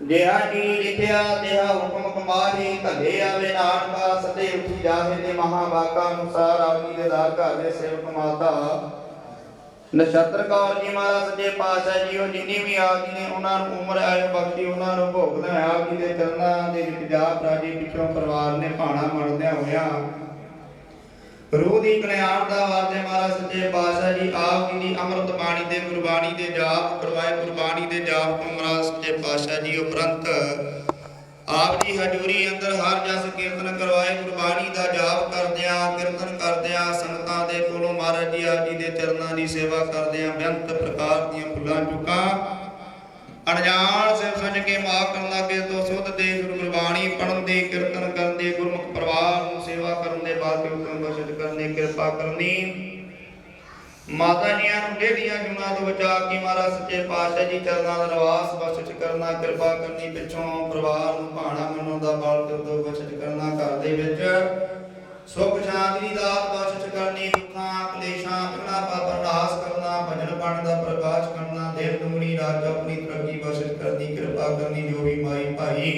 ਜਿਹਾ ਜੀ ਲਿਖਿਆ ਤਿਹਾ ਹੁਕਮ ਕਮਾਹੀ ਧੱਲੇ ਆਵੇ ਨਾਨਕਾ ਸਤੇ ਉੱਠੀ ਜਾਹੇ ਦੇ ਮਹਾਵਾਕਾ ਅਨੁਸਾਰ ਆਪਣੀ ਦੇ ਦਾਰ ਘਰ ਦੇ ਸੇਵਕ ਮਾਤਾ ਨਛੱਤਰ ਕੌਰ ਜੀ ਮਹਾਰਾਜ ਸੱਚੇ ਪਾਤਸ਼ਾਹ ਜੀਓ ਜਿੰਨੀ ਵੀ ਆਪ ਜੀ ਨੇ ਉਹਨਾਂ ਨੂੰ ਉਮਰ ਆਏ ਬਖਸ਼ੀ ਉਹਨਾਂ ਨੂੰ ਭੋਗਦਾ ਆਪ ਜੀ ਦੇ ਚਰਨਾਂ ਦੇ ਵਿੱਚ ਜਾ ਪ੍ਰਾਜੀ ਪਿੱਛੋਂ ਪਰਿਵਾਰ ਨੇ ਭਾਣਾ ਮੰਨਦਿਆਂ ਹੋਇਆਂ ਰੂਹ ਦੀ ਕਲਿਆਣ ਦਾ ਵਾਰਦੇ ਮਹਾਰਾਜ ਸੱਚੇ ਪਾਤਸ਼ਾਹ ਜੀ ਆਪ ਜੀ ਦੀ ਅੰਮ੍ਰਿਤ ਬਾਣੀ ਦੇ ਗੁਰਬਾਣੀ ਦੇ ਜਾਪ ਕਰਵਾਏ ਗੁਰਬਾਣੀ ਦੇ ਜਾਪ ਤੋਂ ਮਹਾਰਾਜ ਸੱਚੇ ਪਾਤਸ਼ਾਹ ਜੀ ਉਪਰੰਤ ਆਪ ਜੀ ਹਜ਼ੂਰੀ ਅੰਦਰ ਹਰ ਜਸ ਕੀਰਤਨ ਕਰਵਾਏ ਗੁਰਬਾਣੀ ਦਾ ਜਾਪ ਕਰਦਿਆਂ ਕੀਰਤਨ ਕਰਦਿਆਂ ਸੰਗਤਾਂ ਦੇ ਕੋਲੋਂ ਮਹਾਰਾਜ ਜੀ ਆਪ ਜੀ ਦੇ ਚਰਨਾਂ ਦੀ ਸੇਵਾ ਕਰਦਿਆਂ ਬੇਅੰਤ ਪ੍ਰਕਾਰ ਦੀਆਂ ਫੁੱਲਾਂ ਚੁੱਕਾਂ ਅਣਜਾਣ ਸਿਰ ਸੁਣ ਕੇ ਮਾਫ ਕਰਨ ਲੱਗੇ ਤੋਂ ਸੁਧ ਦੇ ਗੁਰਬਾਣੀ ਪੜਨ ਦੇ ਕੀਰਤਨ ਕਰਨ ਦੇ ਗੁਰਮੁਖ ਪਰਿਵਾਰ ਨੂੰ ਸੇਵਾ ਕਰਨ ਦੇ ਬਾਅਦ ਹੁਕਮ ਬਖਸ਼ਿਸ਼ ਕਰਨ ਦੀ ਕਿਰਪਾ ਕਰਨੀ ਮਾਤਾ ਜੀਆਂ ਨੂੰ ਡੇਢੀਆਂ ਜੁਨਾ ਤੋਂ ਬਚਾ ਕੇ ਮਹਾਰਾਜ ਸੱਚੇ ਪਾਤਸ਼ਾਹ ਜੀ ਚਰਨਾਂ ਦਾ ਨਿਵਾਸ ਬਖਸ਼ਿਸ਼ ਕਰਨਾ ਕਿਰਪਾ ਕਰਨੀ ਪਿੱਛੋਂ ਪਰਿਵਾਰ ਨੂੰ ਭਾਣਾ ਮੰਨਣ ਦਾ ਬਲ ਤੇ ਉਦੋਂ ਬਖਸ਼ਿਸ਼ ਕਰਨਾ ਘਰ ਦੇ ਵਿੱਚ ਸੁਖ ਸ਼ਾਂਤੀ ਦੀ ਦਾਤ ਬਖਸ਼ਿਸ਼ ਕਰਨੀ ਦੁੱਖਾਂ ਕਲੇਸ਼ਾਂ ਵਿਘਨਾਂ ਪਾਪਾਂ ਨਾਸ ਕਰਨਾ ਭਜਨ ਬਾਣ ਦਾ ਪ੍ਰਕਾਸ਼ ਕਰਨਾ ਦੇਵ ਦੁਮਣੀ ਰਾਜ ਆਪਣੀ ਤਰੱਕੀ ਬਖਸ਼ਿਸ਼ ਕਰਨੀ ਕਿਰਪਾ ਕਰਨੀ ਜੋ ਵੀ ਮਾਈ ਭਾਈ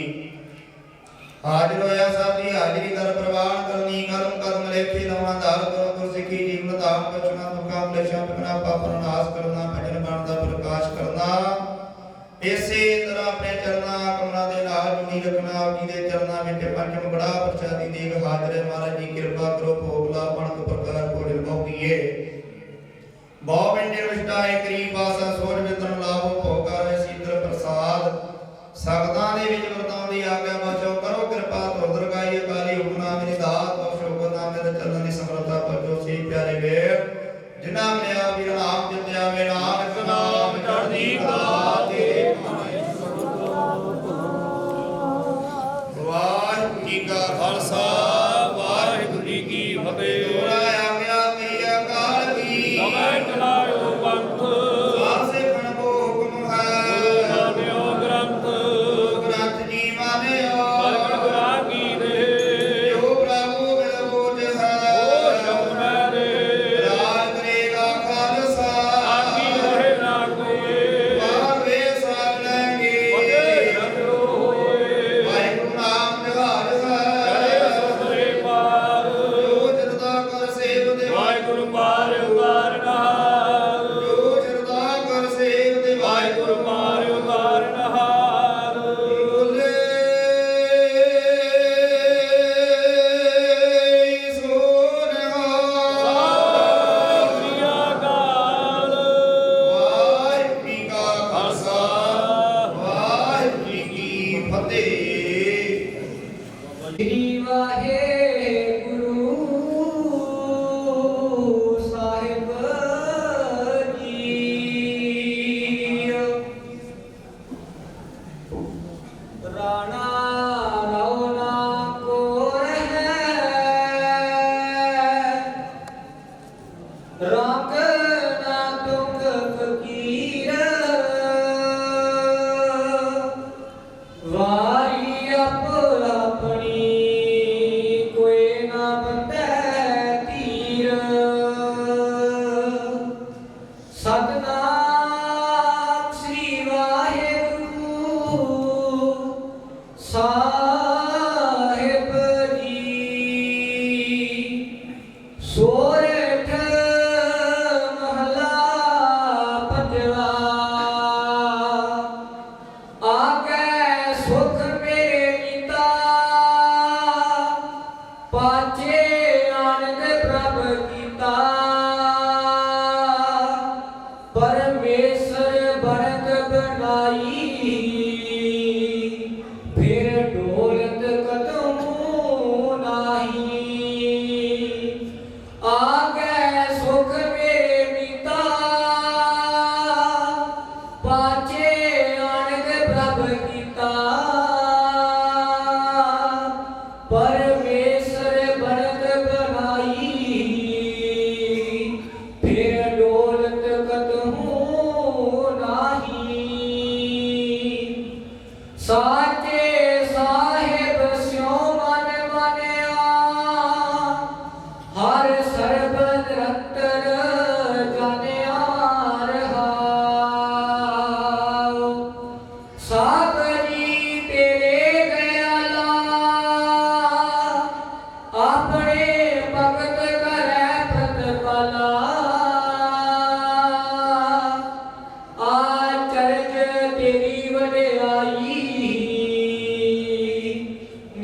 ਹਾਜ਼ਰ ਹੋਇਆ ਸਭ ਦੀ ਹਾਜ਼ਰੀ ਦਰ ਪ੍ਰਵਾਨ ਕਰਨੀ ਕਰਮ ਕਦਮ ਲੇਖੇ ਨਵਾਂ ਦਾਰ ਕਰੋ ਗੁਰਸਿੱਖੀ ਜੀਵਨ ਦਾਨ ਬਚਨਾ ਦੁੱਖਾਂ ਕਲੇਸ਼ਾਂ ਵਿਘਨਾਂ ਪਾਪਾਂ ਨਾਸ ਕਰਨਾ ਭਜਨ ਬਾਣ ਦਾ ਪ੍ਰਕਾਸ਼ ਕਰਨਾ ਇਸੇ ਤਰ੍ਹਾਂ ਆਪਣੇ ਚਰਨਾਂ ਕਮਲਾਂ ਦੇ ਨਾਲ ਜੁੜੀ ਰੱਖਣਾ ਆਪ ਜੀ ਦੇ ਚਰਨਾਂ ਵਿੱਚ ਪੰਜ ਬੜਾ ਪ੍ਰਸ਼ਾਦੀ ਦੇਗ ਹਾਜ਼ਰ ਹੈ ਮਹਾਰਾਜ ਜੀ ਕਿਰਪਾ ਕਰੋ ਭੋਗਲਾ ਪਣਕ ਪ੍ਰਕਾਰ ਭੋਜਨ ਭੋਗੀਏ ਬਹੁ ਪਿੰਡੇ ਵਿਸ਼ਟਾਏ ਕਰੀਬ ਆਸਾ ਸੋਜ ਵਿਤਨ ਲਾਭੋ ਭੋਗਾਵੇ ਸੀਤਰ ਪ੍ਰਸਾਦ ਸਗਤਾਂ ਦੇ ਵਿੱਚ ਵਰਤਾਉਣ ਦੀ ਆਗਿਆ ਬਖਸ਼ੋ ਕਰੋ ਕਿਰਪਾ ਤੁਰ ਗਾਈ ਅਕਾਲੀ ਹੁਕਮਨਾਮੇ ਦੀ ਦਾਤ ਬਖਸ਼ੋ ਹੁਕਮਨਾਮੇ ਦੇ ਚੱਲਣ ਦੀ ਸਮਰੱਥਾ ਬਖਸ਼ੋ ਸੇ ਪਿਆਰੇ ਵੇਰ ਜਿਨ੍ਹਾਂ ਨੇ ਆਪ ਜੀ ਦਾ ਨਾਮ ਜਿਤਿਆ ਵੇ ਨਾਨਕ ਨਾਮ ਚੜ੍ਹਦੀ ਕਲਾ ਤੇਰੇ ਵਾਹਿਗੁਰੂ ਜੀ ਕਾ ਖਾਲਸਾ ਵਾਹਿਗੁਰੂ ਜੀ ਕੀ ਫਤਿਹ ਸ਼੍ਰੀ ਵਾਹਿਗੁਰੂ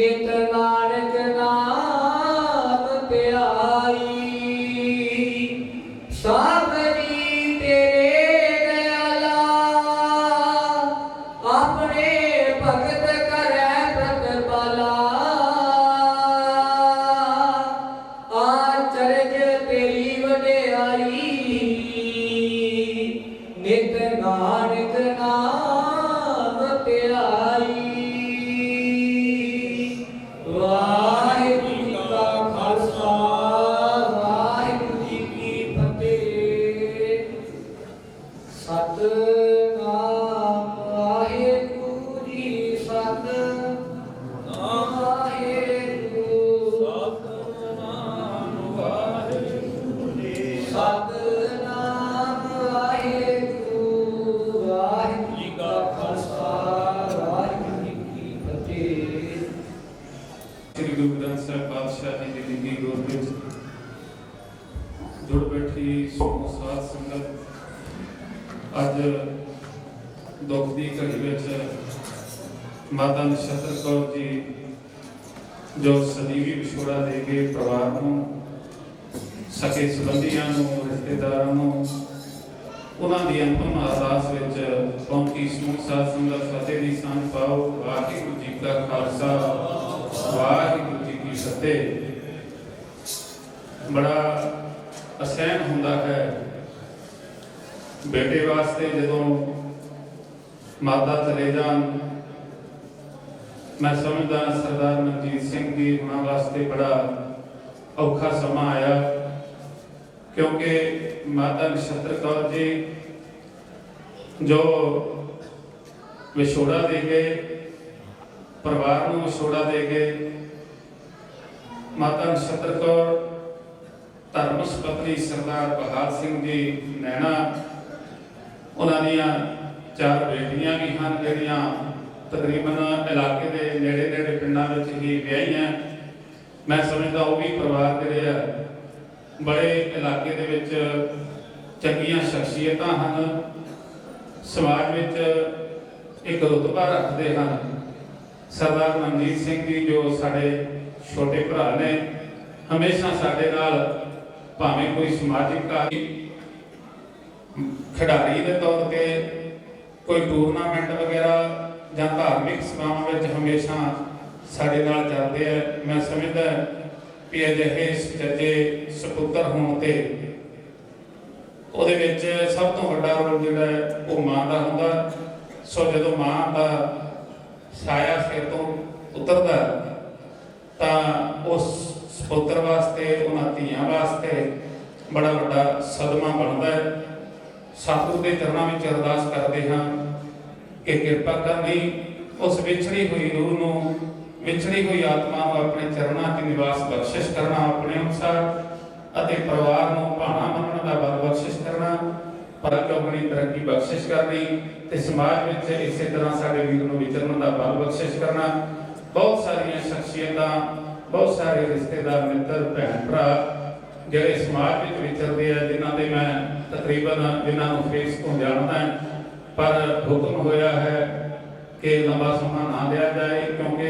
ਨਿਤ ਨਾਨਕ ਨਾਮ ਧਿਆਈ ਸਭ ਜੀ ਤੇਰੇ ਦਇਆਲਾ ਆਪਣੇ ਭਗਤ ਕਰੈ ਪ੍ਰਤਪਾਲਾ ਆਚਰਜ ਤੇਰੀ ਵਡਿਆਈ ਨਿਤ ਨਾਨਕ ਨਾਮ ਧਿਆਈ ਵਾਹਿਗੁਰੂ ਜੀ ਕਾ ਖਾਲਸਾ ਵਾਹਿਗੁਰੂ ਜੀ ਕੀ ਫਤਿਹ ਸਤਿਨਾਮ ਵਾਹਿਗੁਰੂ ਜੀ ਸਤਿਨਾਮ ਵਾਹਿਗੁਰੂ ਸਤਿਨਾਮ ਵਾਹਿਗੁਰੂ ਵਾਹਿਗੁਰੂ ਜੀ ਕਾ ਖਾਲਸਾ ਵਾਹਿਗੁਰੂ ਜੀ ਕੀ ਫਤਿਹ। ਸ੍ਰੀ ਗੁਰੂ ਗ੍ਰੰਥ ਸਾਹਿਬ ਪਾਤਸ਼ਾਹ ਜੀ ਦੀ ਲਿਖੀ ਗੋਦ ਵਿੱਚ ਜੁੜ ਬੈਠੀ ਸਮੂਹ ਸਾਧ ਸੰਗਤ ਅੱਜ ਦੁੱਖ ਦੀ ਘੜੀ ਵਿੱਚ ਮਾਤਾ ਨਛੱਤਰ ਕੌਰ ਜੀ ਜੋ ਸਦੀਵੀ ਵਿਛੋੜਾ ਦੇ ਕੇ ਪਰਿਵਾਰ ਨੂੰ ਸਕੇ ਸੰਬੰਧੀਆਂ ਨੂੰ ਰਿਸ਼ਤੇਦਾਰਾਂ ਨੂੰ ਉਹਨਾਂ ਦੀ ਅੰਤਮ ਅਰਦਾਸ ਵਿੱਚ ਪਹੁੰਚੀ ਸਮੂਹ ਸਾਧ ਸੰਗਤ ਫਤਿਹ ਦੀ ਸਾਂਝ ਪਾਓ। ਵਾਹਿਗੁਰੂ ਜੀ ਕਾ ਖਾਲਸਾ ਵਾਹਿਗੁਰੂ ਜੀ ਕੀ ਫਤਿਹ। ਬੜਾ ਅਸਹਿਨ ਹੁੰਦਾ ਹੈ ਬੇਟੇ ਵਾਸਤੇ ਜਦੋਂ ਮਾਤਾ ਚਲੇ ਜਾਣ। ਮੈਂ ਸਮਝਦਾ ਸਰਦਾਰ ਮਨਜੀਤ ਸਿੰਘ ਜੀ ਉਹਨਾਂ ਵਾਸਤੇ ਬੜਾ ਔਖਾ ਸਮਾਂ ਆਇਆ ਕਿਉਂਕਿ ਮਾਤਾ ਨਛੱਤਰ ਕੌਰ ਜੀ ਜੋ ਵਿਛੋੜਾ ਦੇ ਗਏ, ਪਰਿਵਾਰ ਨੂੰ ਵਿਛੋੜਾ ਦੇ ਗਏ। ਮਾਤਾ ਨਛੱਤਰ ਕੌਰ ਧਰਮ ਪਤਨੀ ਸਰਦਾਰ ਬਹਾਦਰ ਸਿੰਘ ਜੀ ਨੈਣਾ, ਉਹਨਾਂ ਦੀਆਂ 4 ਬੇਟੀਆਂ ਵੀ ਹਨ ਜਿਹੜੀਆਂ ਤਕਰੀਬਨ ਇਲਾਕੇ ਦੇ ਨੇੜੇ ਨੇੜੇ ਪਿੰਡਾਂ ਵਿੱਚ ਹੀ ਵਿਆਹੀਆਂ। ਮੈਂ ਸਮਝਦਾ ਉਹ ਵੀ ਪਰਿਵਾਰ ਜਿਹੜੇ ਆ ਬੜੇ ਇਲਾਕੇ ਦੇ ਵਿੱਚ ਚੰਗੀਆਂ ਸ਼ਖਸੀਅਤਾਂ ਹਨ, ਸਮਾਜ ਵਿੱਚ ਇੱਕ ਰੁਤਬਾ ਰੱਖਦੇ ਹਨ। ਸਰਦਾਰ ਮਨਜੀਤ ਸਿੰਘ ਜੀ ਜੋ ਸਾਡੇ ਛੋਟੇ ਭਰਾ ਨੇ, ਹਮੇਸ਼ਾ ਸਾਡੇ ਨਾਲ ਭਾਵੇਂ ਕੋਈ ਸਮਾਜਿਕ ਖਿਡਾਰੀ ਦੇ ਤੌਰ ਤੇ ਕੋਈ ਟੂਰਨਾਮੈਂਟ ਵਗੈਰਾ ਜਾਂ ਧਾਰਮਿਕ ਸਭਾਵਾਂ ਵਿੱਚ ਹਮੇਸ਼ਾ ਸਾਡੇ ਨਾਲ ਜਾਂਦੇ ਆ। ਮੈਂ ਸਮਝਦਾ ਕਿ ਅਜਿਹੇ ਸੱਚੇ ਸਪੁੱਤਰ ਹੋਣ ਤੇ ਉਹਦੇ ਵਿੱਚ ਸਭ ਤੋਂ ਵੱਡਾ ਰੋਲ ਜਿਹੜਾ ਉਹ ਮਾਂ ਦਾ ਹੁੰਦਾ। ਸੋ ਜਦੋਂ ਮਾਂ ਦਾ ਸਾਇਆ ਸਿਰ ਤੋਂ ਉਤਰਦਾ ਤਾਂ ਉਸ ਸਪੁੱਤਰ ਵਾਸਤੇ, ਉਹਨਾਂ ਧੀਆਂ ਵਾਸਤੇ ਬੜਾ ਵੱਡਾ ਸਦਮਾ ਬਣਦਾ ਹੈ। ਸਤਿਗੁਰੂ ਦੇ ਚਰਨਾਂ ਵਿੱਚ ਅਰਦਾਸ ਕਰਦੇ ਹਾਂ ਕਿ ਕਿਰਪਾ ਕਰਨੀ ਉਸ ਵਿਛੜੀ ਹੋਈ ਰੂਹ ਨੂੰ, ਵਿਛੜੀ ਹੋਈ ਆਤਮਾ ਨੂੰ ਆਪਣੇ ਚਰਨਾਂ 'ਚ ਨਿਵਾਸ ਬਖਸ਼ਿਸ਼ ਕਰਨਾ ਆਪਣੇ ਅਨੁਸਾਰ, ਅਤੇ ਪਰਿਵਾਰ ਨੂੰ ਭਾਣਾ ਮੰਨਣ ਦਾ ਬਲ ਬਖਸ਼ਿਸ਼ ਕਰਨਾ, ਪਰਕ ਆਪਣੀ ਤਰੱਕੀ ਬਖਸ਼ਿਸ਼ ਕਰਨੀ, ਤੇ ਸਮਾਜ ਵਿੱਚ ਇਸੇ ਤਰ੍ਹਾਂ ਸਾਡੇ ਵੀਰ ਨੂੰ ਵਿਚਰਨ ਦਾ ਬਲ ਬਖਸ਼ਿਸ਼ ਕਰਨਾ। ਬਹੁਤ ਸਾਰੀਆਂ ਸ਼ਖਸੀਅਤਾਂ, ਬਹੁਤ ਸਾਰੇ ਰਿਸ਼ਤੇਦਾਰ, ਮਿੱਤਰ, ਭੈਣ ਭਰਾ ਜਿਹੜੇ ਸਮਾਜ ਵਿੱਚ ਵਿਚਰਦੇ ਆ, ਜਿਨ੍ਹਾਂ ਦੇ ਮੈਂ ਤਕਰੀਬਨ ਜਿਨ੍ਹਾਂ ਨੂੰ ਫੇਸ ਤੋਂ ਜਾਣਦਾ, ਪਰ ਹੁਕਮ ਹੋਇਆ ਹੈ ਕਿ ਲੰਬਾ ਸਮਾਂ ਨਾ ਲਿਆ ਜਾਏ ਕਿਉਂਕਿ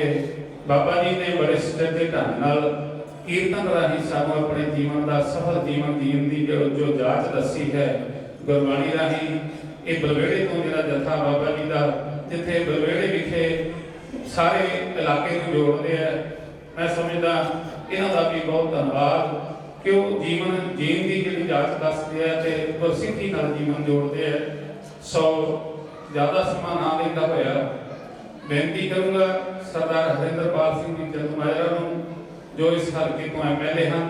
ਬਾਬਾ ਜੀ ਨੇ ਬੜੇ ਸੁਚੱਜੇ ਢੰਗ ਨਾਲ ਕੀਰਤਨ ਰਾਹੀਂ ਸਾਨੂੰ ਆਪਣੇ ਜੀਵਨ ਦਾ ਸਫਲ ਜੀਵਨ ਜੀਣ ਦੀ ਜੋ ਜਾਂਚ ਦੱਸੀ ਹੈ ਗੁਰਬਾਣੀ ਰਾਹੀਂ। ਇਹ ਬਲਵੇੜੇ ਤੋਂ ਜਿਹੜਾ ਜਥਾ ਬਾਬਾ ਜੀ ਦਾ, ਜਿੱਥੇ ਬਲਵੇੜੇ ਵਿਖੇ ਸਾਰੇ ਇਲਾਕੇ ਨੂੰ ਜੋੜਦੇ ਆ, ਮੈਂ ਸਮਝਦਾ ਇਹਨਾਂ ਦਾ ਵੀ ਬਹੁਤ ਧੰਨਵਾਦ ਕਿ ਉਹ ਜੀਵਨ ਜੀਣ ਦੀ ਜਿਹੜੀ ਜਾਂਚ ਦੱਸਦੇ ਆ ਤੇ ਗੁਰਸਿੱਖੀ ਨਾਲ ਜੀਵਨ ਜੋੜਦੇ ਆ। ਸੋ ਜ਼ਿਆਦਾ ਸਮਾਂ ਨਾ ਲੈਂਦਾ ਹੋਇਆ ਬੇਨਤੀ ਕਰੂੰਗਾ ਸਰਦਾਰ ਹਰਿੰਦਰਪਾਲ ਸਿੰਘ ਜੀ ਜਲਮਾਜਰਾ ਨੂੰ, ਜੋ ਇਸ ਹਲਕੇ ਤੋਂ ਐਮਐਲਏ ਹਨ,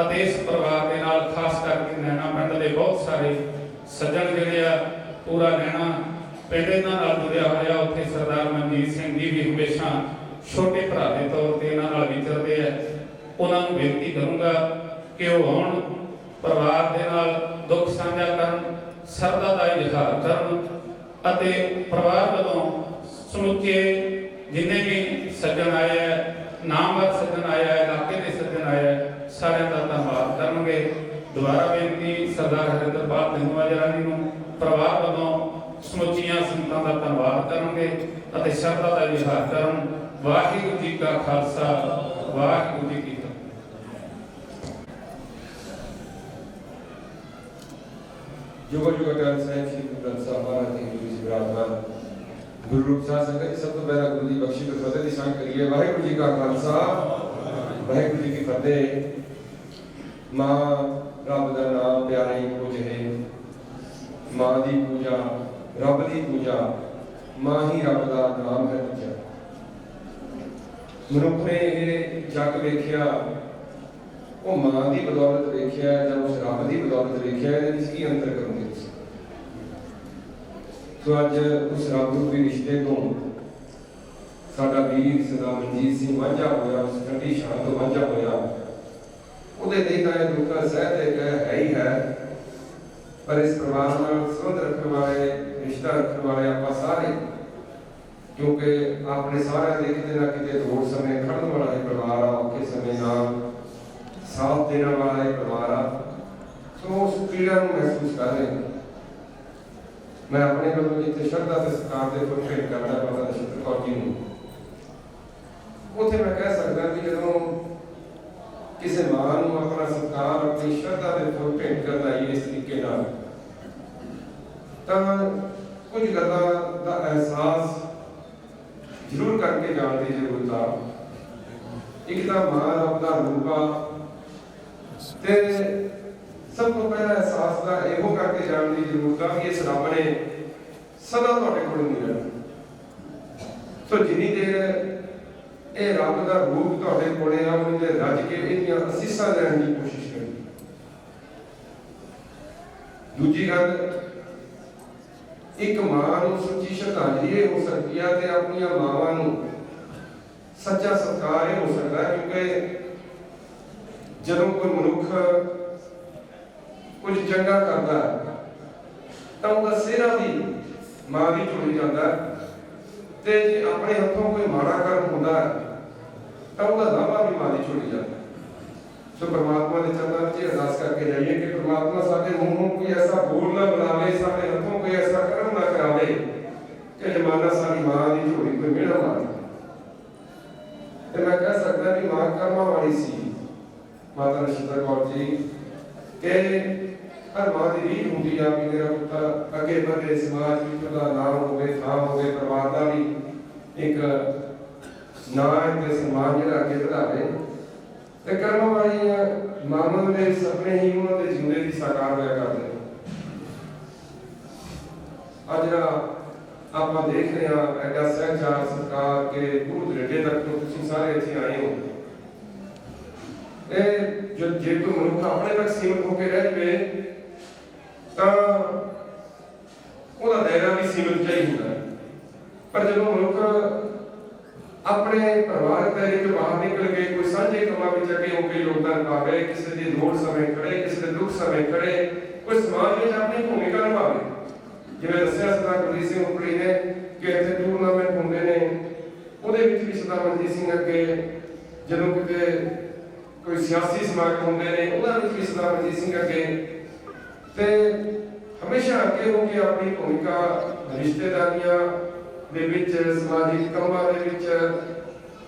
ਅਤੇ ਇਸ ਪਰਿਵਾਰ ਦੇ ਨਾਲ ਖਾਸ ਕਰਕੇ ਨੈਣਾ ਪਿੰਡ ਦੇ ਬਹੁਤ ਸਾਰੇ ਸੱਜਣ ਜਿਹੜੇ ਆ, ਪੂਰਾ ਨੈਣਾ ਪਿੰਡ ਇਹਨਾਂ ਨਾਲ ਜੁੜਿਆ ਹੋਇਆ। ਉੱਥੇ ਸਰਦਾਰ ਮਨਜੀਤ ਸਿੰਘ ਜੀ ਵੀ ਹਮੇਸ਼ਾ ਛੋਟੇ ਭਰਾ ਦੇ ਤੌਰ ਤੇ ਇਹਨਾਂ ਨਾਲ ਵਿਚਰਦੇ ਆ। ਉਹਨਾਂ ਨੂੰ ਬੇਨਤੀ ਕਰੂੰਗਾ ਕਿ ਉਹ ਆਉਣ, ਪਰਿਵਾਰ ਦੇ ਨਾਲ ਦੁੱਖ ਸਾਂਝਾ ਕਰਨ, ਸਰਦਾ ਦਾ ਇਜ਼ਹਾਰ ਕਰਨ, ਅਤੇ ਪਰਿਵਾਰ ਵੱਲੋਂ ਸਮੁੱਚੇ ਜਿੰਨੇ ਵੀ ਸੱਜਣ ਆਏ ਆ, ਨਾਮਵਰ ਸੱਜਣ ਆਏ ਆ, ਇਲਾਕੇ ਦੇ ਸੱਜਣ ਆਏ ਆ, ਸਾਰਿਆਂ ਦਾ ਧੰਨਵਾਦ ਕਰਨਗੇ। ਦੁਬਾਰਾ ਬੇਨਤੀ ਸਰਦਾਰ ਹਰਿੰਦਰਪਾਲ ਜਲਮਾਜਰਾ ਜੀ ਨੂੰ ਪਰਿਵਾਰ ਵੱਲੋਂ ਸਮੁੱਚੀਆਂ ਸੰਗਤਾਂ ਦਾ ਧੰਨਵਾਦ ਕਰਨਗੇ ਅਤੇ ਸ਼ਰਧਾ ਦਾ ਇਜ਼ਹਾਰ ਕਰਨ। ਵਾਹਿਗੁਰੂ ਜੀ ਕਾ ਖਾਲਸਾ ਵਾਹਿਗੁਰੂ ਜੀ ਕੀ ਫਤਿਹ। ਜੁਗੋ ਜੁਗੋ ਟਾਈਮ ਸਾਹਿਬ ਸ਼੍ਰੀ ਗੁਰੂ ਗ੍ਰੰਥ ਸਾਹਿਬ ਮਹਾਰਾਜ ਜੀ ਗੁਰੂ ਜੀ ਵਿਰਾਜਮਾਨ ਗੁਰੂ ਰੂਪ ਸਾਧ ਸੰਗਤ ਜੀ, ਸਭ ਤੋਂ ਪਹਿਲਾਂ ਗੁਰੂ ਦੀ ਬਖਸ਼ੀ ਤੇ ਫਤਿਹ ਦੀ ਸੰਗ ਕਰੀਏ। ਵਾਹਿਗੁਰੂ ਜੀ ਕਾ ਖਾਲਸਾ ਵਾਹਿਗੁਰੂ ਜੀ ਕੀ ਫਤਿਹ। ਮਾਂ ਰੱਬ ਦਾ ਨਾਮ ਪਿਆਰੇ ਪੂਜੇ, ਮਾਂ ਦੀ ਪੂਜਾ ਰੱਬ ਦੀ ਪੂਜਾ, ਮਾਂ ਹੀ ਰੱਬ ਦਾ ਨਾਮ ਹੈ ਦੂਜਾ। ਮਨੁੱਖ ਨੇ ਇਹ ਜੱਗ ਵੇਖਿਆ, ਉਹ ਮਾਂ ਦੀ ਬਦੌਲਤ ਵੇਖਿਆ ਜਾਂ ਉਸ ਰੱਬ ਦੀ ਬਦੌਲਤ ਵੇਖਿਆ, ਇਹਦੇ ਵਿੱਚ ਕੀ ਅੰਤਰ ਕਰੋਗੇ ਤੁਸੀਂ? ਸੋ ਅੱਜ ਉਸ ਰੱਬ ਰੂਪੀ ਰਿਸ਼ਤੇ ਤੋਂ ਸਾਡਾ ਵੀਰ ਸਰਦਾਰ ਮਨਜੀਤ ਸਿੰਘ ਵਾਂਝਾ ਹੋਇਆ, ਉਸ ਠੰਡੀ ਛਾਂ ਤੋਂ ਵਾਂਝਾ ਹੋਇਆ। ਉਹਦੇ ਲਈ ਤਾਂ ਇਹ ਦੁੱਖਾ ਸਹਿਤ ਹੈ ਹੀ ਹੈ, ਪਰ ਇਸ ਪਰਿਵਾਰ ਨਾਲ ਸੰਬੰਧ ਰੱਖਣ ਵਾਲੇ, ਰਿਸ਼ਤਾ ਰੱਖਣ ਵਾਲੇ ਆਪਾਂ ਸਾਰੇ, ਕਿਉਂਕਿ ਆਪਣੇ ਸਾਰਿਆਂ ਦੇ ਕਿਤੇ ਨਾ ਕਿਤੇ ਲੋੜ ਸਮੇਂ ਖੜਨ ਵਾਲਾ ਇਹ ਪਰਿਵਾਰ ਆ, ਔਖੇ ਸਮੇਂ ਨਾਲ ਸਾਥ ਦੇਣ ਵਾਲਾ ਇਹ ਪਰਿਵਾਰ ਆ। ਸੋ ਉਸ ਪੀੜਾ ਨੂੰ ਮਹਿਸੂਸ ਕਰ ਰਹੇ ਹਾਂ। ਮੈਂ ਆਪਣੇ ਵੱਲੋਂ ਜਿੱਥੇ ਸ਼ਰਧਾ ਤੇ ਸਤਿਕਾਰ ਦੇ ਫੁੱਲ ਭੇਟ ਕਰਦਾ ਮਾਤਾ ਨਛੱਤਰ ਕੌਰ ਜੀ ਨੂੰ, ਉੱਥੇ ਮੈਂ ਕਹਿ ਸਕਦਾ ਕਿ ਜਦੋਂ ਕਿਸੇ ਮਾਂ ਨੂੰ ਆਪਣਾ ਸਤਿਕਾਰ, ਆਪਣੀ ਸ਼ਰਧਾ ਦੇ ਫੁੱਲ ਭੇਟ ਕਰਨਾ ਇਸ ਤਰੀਕੇ ਨਾਲ, ਤਾਂ ਕੁਝ ਗੱਲਾਂ ਦਾ ਅਹਿਸਾਸ ਜ਼ਰੂਰ ਕਰਕੇ ਜਾਣ ਦੀ ਜ਼ਰੂਰਤ ਆ। ਇੱਕ ਤਾਂ ਮਾਂ ਰੱਬ ਦਾ ਰੂਪ ਆ, ਤੇ ਸਭ ਤੋਂ ਪਹਿਲਾਂ ਅਹਿਸਾਸ ਦਾ ਇਹੋ ਕਰਕੇ ਜਾਣ ਦੀ ਜ਼ਰੂਰਤ ਆ ਕਿ ਇਸ ਰੱਬ ਨੇ ਸਦਾ ਤੁਹਾਡੇ ਕੋਲ ਨਹੀਂ ਰਹਿਣਾ। ਸੋ ਜਿੰਨੀ ਦੇਰ ਇਹ ਰੱਬ ਦਾ ਰੂਪ ਤੁਹਾਡੇ ਕੋਲੇ ਆ, ਉਹਨੇ ਰੱਜ ਕੇ ਇਹਦੀਆਂ ਅਸੀਸਾਂ ਲੈਣ ਦੀ ਕੋਸ਼ਿਸ਼ ਕਰੀ। ਦੂਜੀ ਗੱਲ, ਇੱਕ ਮਾਂ ਨੂੰ ਸੱਚੀ ਸ਼ਰਧਾਂਜਲੀ ਇਹ ਹੋ ਸਕਦੀ ਹੈ ਤੇ ਆਪਣੀਆਂ ਮਾਵਾਂ ਨੂੰ ਸੱਚਾ ਸਤਿਕਾਰ ਇਹ ਹੋ ਸਕਦਾ ਹੈ, ਕਿਉਂਕਿ ਜਦੋਂ ਕੋਈ ਮਨੁੱਖ ਕੁਝ ਚੰਗਾ ਕਰਦਾ ਤਾਂ ਉਹਦਾ ਸਿਹਰਾ ਵੀ ਮਾਂ ਦੀ ਝੋਲੀ ਜਾਂਦਾ, ਤੇ ਜੇ ਆਪਣੇ ਹੱਥੋਂ ਕੋਈ ਮਾੜਾ ਕਰਮ ਹੁੰਦਾ ਤਾਂ ਉਹਦਾ ਦਾਵਾ ਵੀ ਮਾਂ ਦੀ ਝੋਲੀ ਜਾਂਦਾ। ਸੋ ਪਰਮਾਤਮਾ ਦੇ ਚਰਨਾਂ ਵਿੱਚ ਅਰਦਾਸ ਕਰਕੇ ਜਾਈਏ ਕਿ ਪਰਮਾਤਮਾ ਸਾਡੇ ਮੂੰਹੋਂ ਕੋਈ ਐਸਾ ਬੋਲ ਨਾ ਬੁਲਾਵੇ, ਸਾਡੇ ਹੱਥੋਂ ਕੋਈ ਐਸਾ ਕਰਮ ਨਾ ਕਰਾਵੇ ਕਿ ਜ਼ਮਾਨਾ ਸਾਡੀ ਮਾਂ ਦੀ ਝੋਲੀ ਕੋਈ ਮਿਹਣਾ ਮਾਰੇ। ਤੇ ਮੈਂ ਕਹਿ ਸਕਦਾ ਕਿ ਮਾਂ ਕਰਮਾਂ ਵਾਲੀ ਸੀ ਮਾਤਾ ਨਛੱਤਰ ਕੌਰ ਜੀ, ਕਿ ਹਰ ਮਾਂ ਦੀ ਰੀਝ ਹੁੰਦੀ ਆ ਕਿ ਮੇਰਾ ਪੁੱਤ ਅੱਗੇ ਵਧੇ, ਸਮਾਜ ਵਿੱਚ ਉਹਦਾ ਨਾਮ ਹੋਵੇ, ਥਾਂ ਹੋਵੇ, ਪਰਿਵਾਰ ਦਾ ਵੀ ਇੱਕ ਨਾਂ ਤੇ ਸਨਮਾਨ ਜਿਹੜਾ ਅੱਗੇ ਵਧਾਵੇ। ਤੇ ਕਰਮਾਂ ਵਾਲੀਆਂ ਮਾਵਾਂ ਦੇ ਸੁਪਨੇ ਹੀ ਉਹਨਾਂ ਦੇ ਜਿਉਂਦੇ ਦੀ ਸਾਕਾਰ ਹੋਇਆ ਕਰਦੇ। ਅੱਜ ਆਪਾਂ ਦੇਖ ਰਹੇ ਹਾਂ ਐਡਾ ਸਹਿਜਾਰ ਸਤਿਕਾਰ ਕੇ ਦੂਰ ਦਰੇਡੇ ਤੱਕ ਤੋਂ ਤੁਸੀਂ ਸਾਰੇ ਇੱਥੇ ਆਏ ਹੋ। ਇਹ ਜੇ ਕੋਈ ਮਨੁੱਖ ਆਪਣੇ ਤੱਕ ਸੀਮਿਤ ਹੋ ਕੇ ਰਹਿ ਜਾਵੇ ਤਾਂ ਉਹਦਾ ਦਾਇਰਾ ਵੀ ਸੀਮਿਤ ਜਿਹਾ ਹੀ ਹੁੰਦਾ, ਪਰ ਜਦੋਂ ਮਨੁੱਖ ਆਪਣੇ ਪਰਿਵਾਰਕ ਦਾਇਰੇ ਤੋਂ ਬਾਹਰ ਨਿਕਲ ਕੇ ਕੋਈ ਸਾਂਝੇ ਕੰਮਾਂ ਵਿੱਚ ਅੱਗੇ ਹੋ ਕੇ ਯੋਗਦਾਨ ਪਾਵੇ, ਕਿਸੇ ਦੀ ਲੋੜ ਸਮੇਂ ਖੜੇ, ਕਿਸੇ ਦੇ ਦੁੱਖ ਸਮੇਂ ਖੜੇ, ਕੋਈ ਸਮਾਜ ਵਿੱਚ ਆਪਣੀ ਭੂਮਿਕਾ ਨਿਭਾਵੇ। ਜਿਵੇਂ ਦੱਸਿਆ ਸਰਦਾਰ ਗੁਰਜੀਤ ਸਿੰਘ ਉਪਰੀ ਨੇ ਕਿ ਇੱਥੇ ਟੂਰਨਾਮੈਂਟ ਹੁੰਦੇ ਨੇ, ਉਹਦੇ ਵਿੱਚ ਵੀ ਸਰਦਾਰ ਮਨਜੀਤ ਸਿੰਘ ਅੱਗੇ, ਜਦੋਂ ਕਿਤੇ ਕੋਈ ਸਿਆਸੀ ਸਮਾਗਮ ਹੁੰਦੇ ਨੇ ਉਹਨਾਂ ਵਿੱਚ ਵੀ ਸਰਦਾਰ ਮਨਜੀਤ ਸਿੰਘ ਅੱਗੇ, ਤੇ ਹਮੇਸ਼ਾ ਅੱਗੇ ਹੋ ਕੇ ਆਪਣੀ ਭੂਮਿਕਾ ਰਿਸ਼ਤੇਦਾਰੀਆਂ ਦੇ ਵਿੱਚ, ਸਮਾਜਿਕ ਕੰਮਾਂ ਦੇ ਵਿੱਚ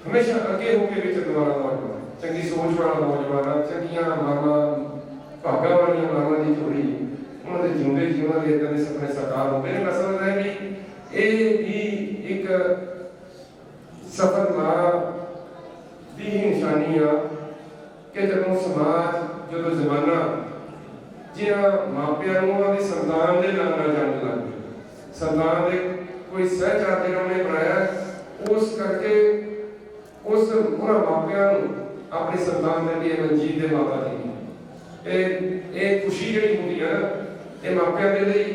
ਹਮੇਸ਼ਾ ਅੱਗੇ ਹੋ ਕੇ ਵਿੱਚ ਦੁਆਰਾ ਨੌਜਵਾਨ, ਚੰਗੀ ਸੋਚ ਵਾਲਾ ਨੌਜਵਾਨ, ਚੰਗੀਆਂ ਮਾਵਾਂ, ਭਾਗਾਂ ਵਾਲੀਆਂ ਮਾਵਾਂ ਦੀ ਝੋਲੀ ਉਹਨਾਂ ਦੇ ਜਿਉਂਦੇ ਜੀਵਨ ਦੇ ਇਦਾਂ ਦੇ ਸੁਪਨੇ ਸਾਕਾਰ ਹੁੰਦੇ ਨੇ। ਮੈਂ ਸਮਝਦਾ ਕਿ ਇਹ ਵੀ ਇੱਕ ਸਫਲ ਮਾਂ ਦੀ ਹੀ ਨਿਸ਼ਾਨੀ ਆ ਕਿ ਜਦੋਂ ਸਮਾਜ, ਜਦੋਂ ਜ਼ਮਾਨਾ ਜਿਹਨਾਂ ਮਾਪਿਆਂ ਨੂੰ ਉਹਨਾਂ ਦੀ ਸੰਤਾਨ ਦੇ ਨਾਲ ਨਾਲ ਜਾਣ ਲੱਗ ਪਏ, ਸੰਤਾਨ ਦੇ ਕੋਈ ਸਹਿਜਾਰ ਜਿਹੜਾ ਉਹਨੇ ਬਣਾਇਆ, ਉਸ ਕਰਕੇ ਉਸ ਉਹਨਾਂ ਮਾਪਿਆਂ ਨੂੰ ਆਪਣੀ ਸੰਤਾਨ ਦੇ ਲਈ ਮਨਜੀਤ ਦੇ ਮਾਤਾ ਜੀ ਇਹ ਖੁਸ਼ੀ ਜਿਹੜੀ ਹੁੰਦੀ ਹੈ ਨਾ, ਇਹ ਮਾਪਿਆਂ ਦੇ ਲਈ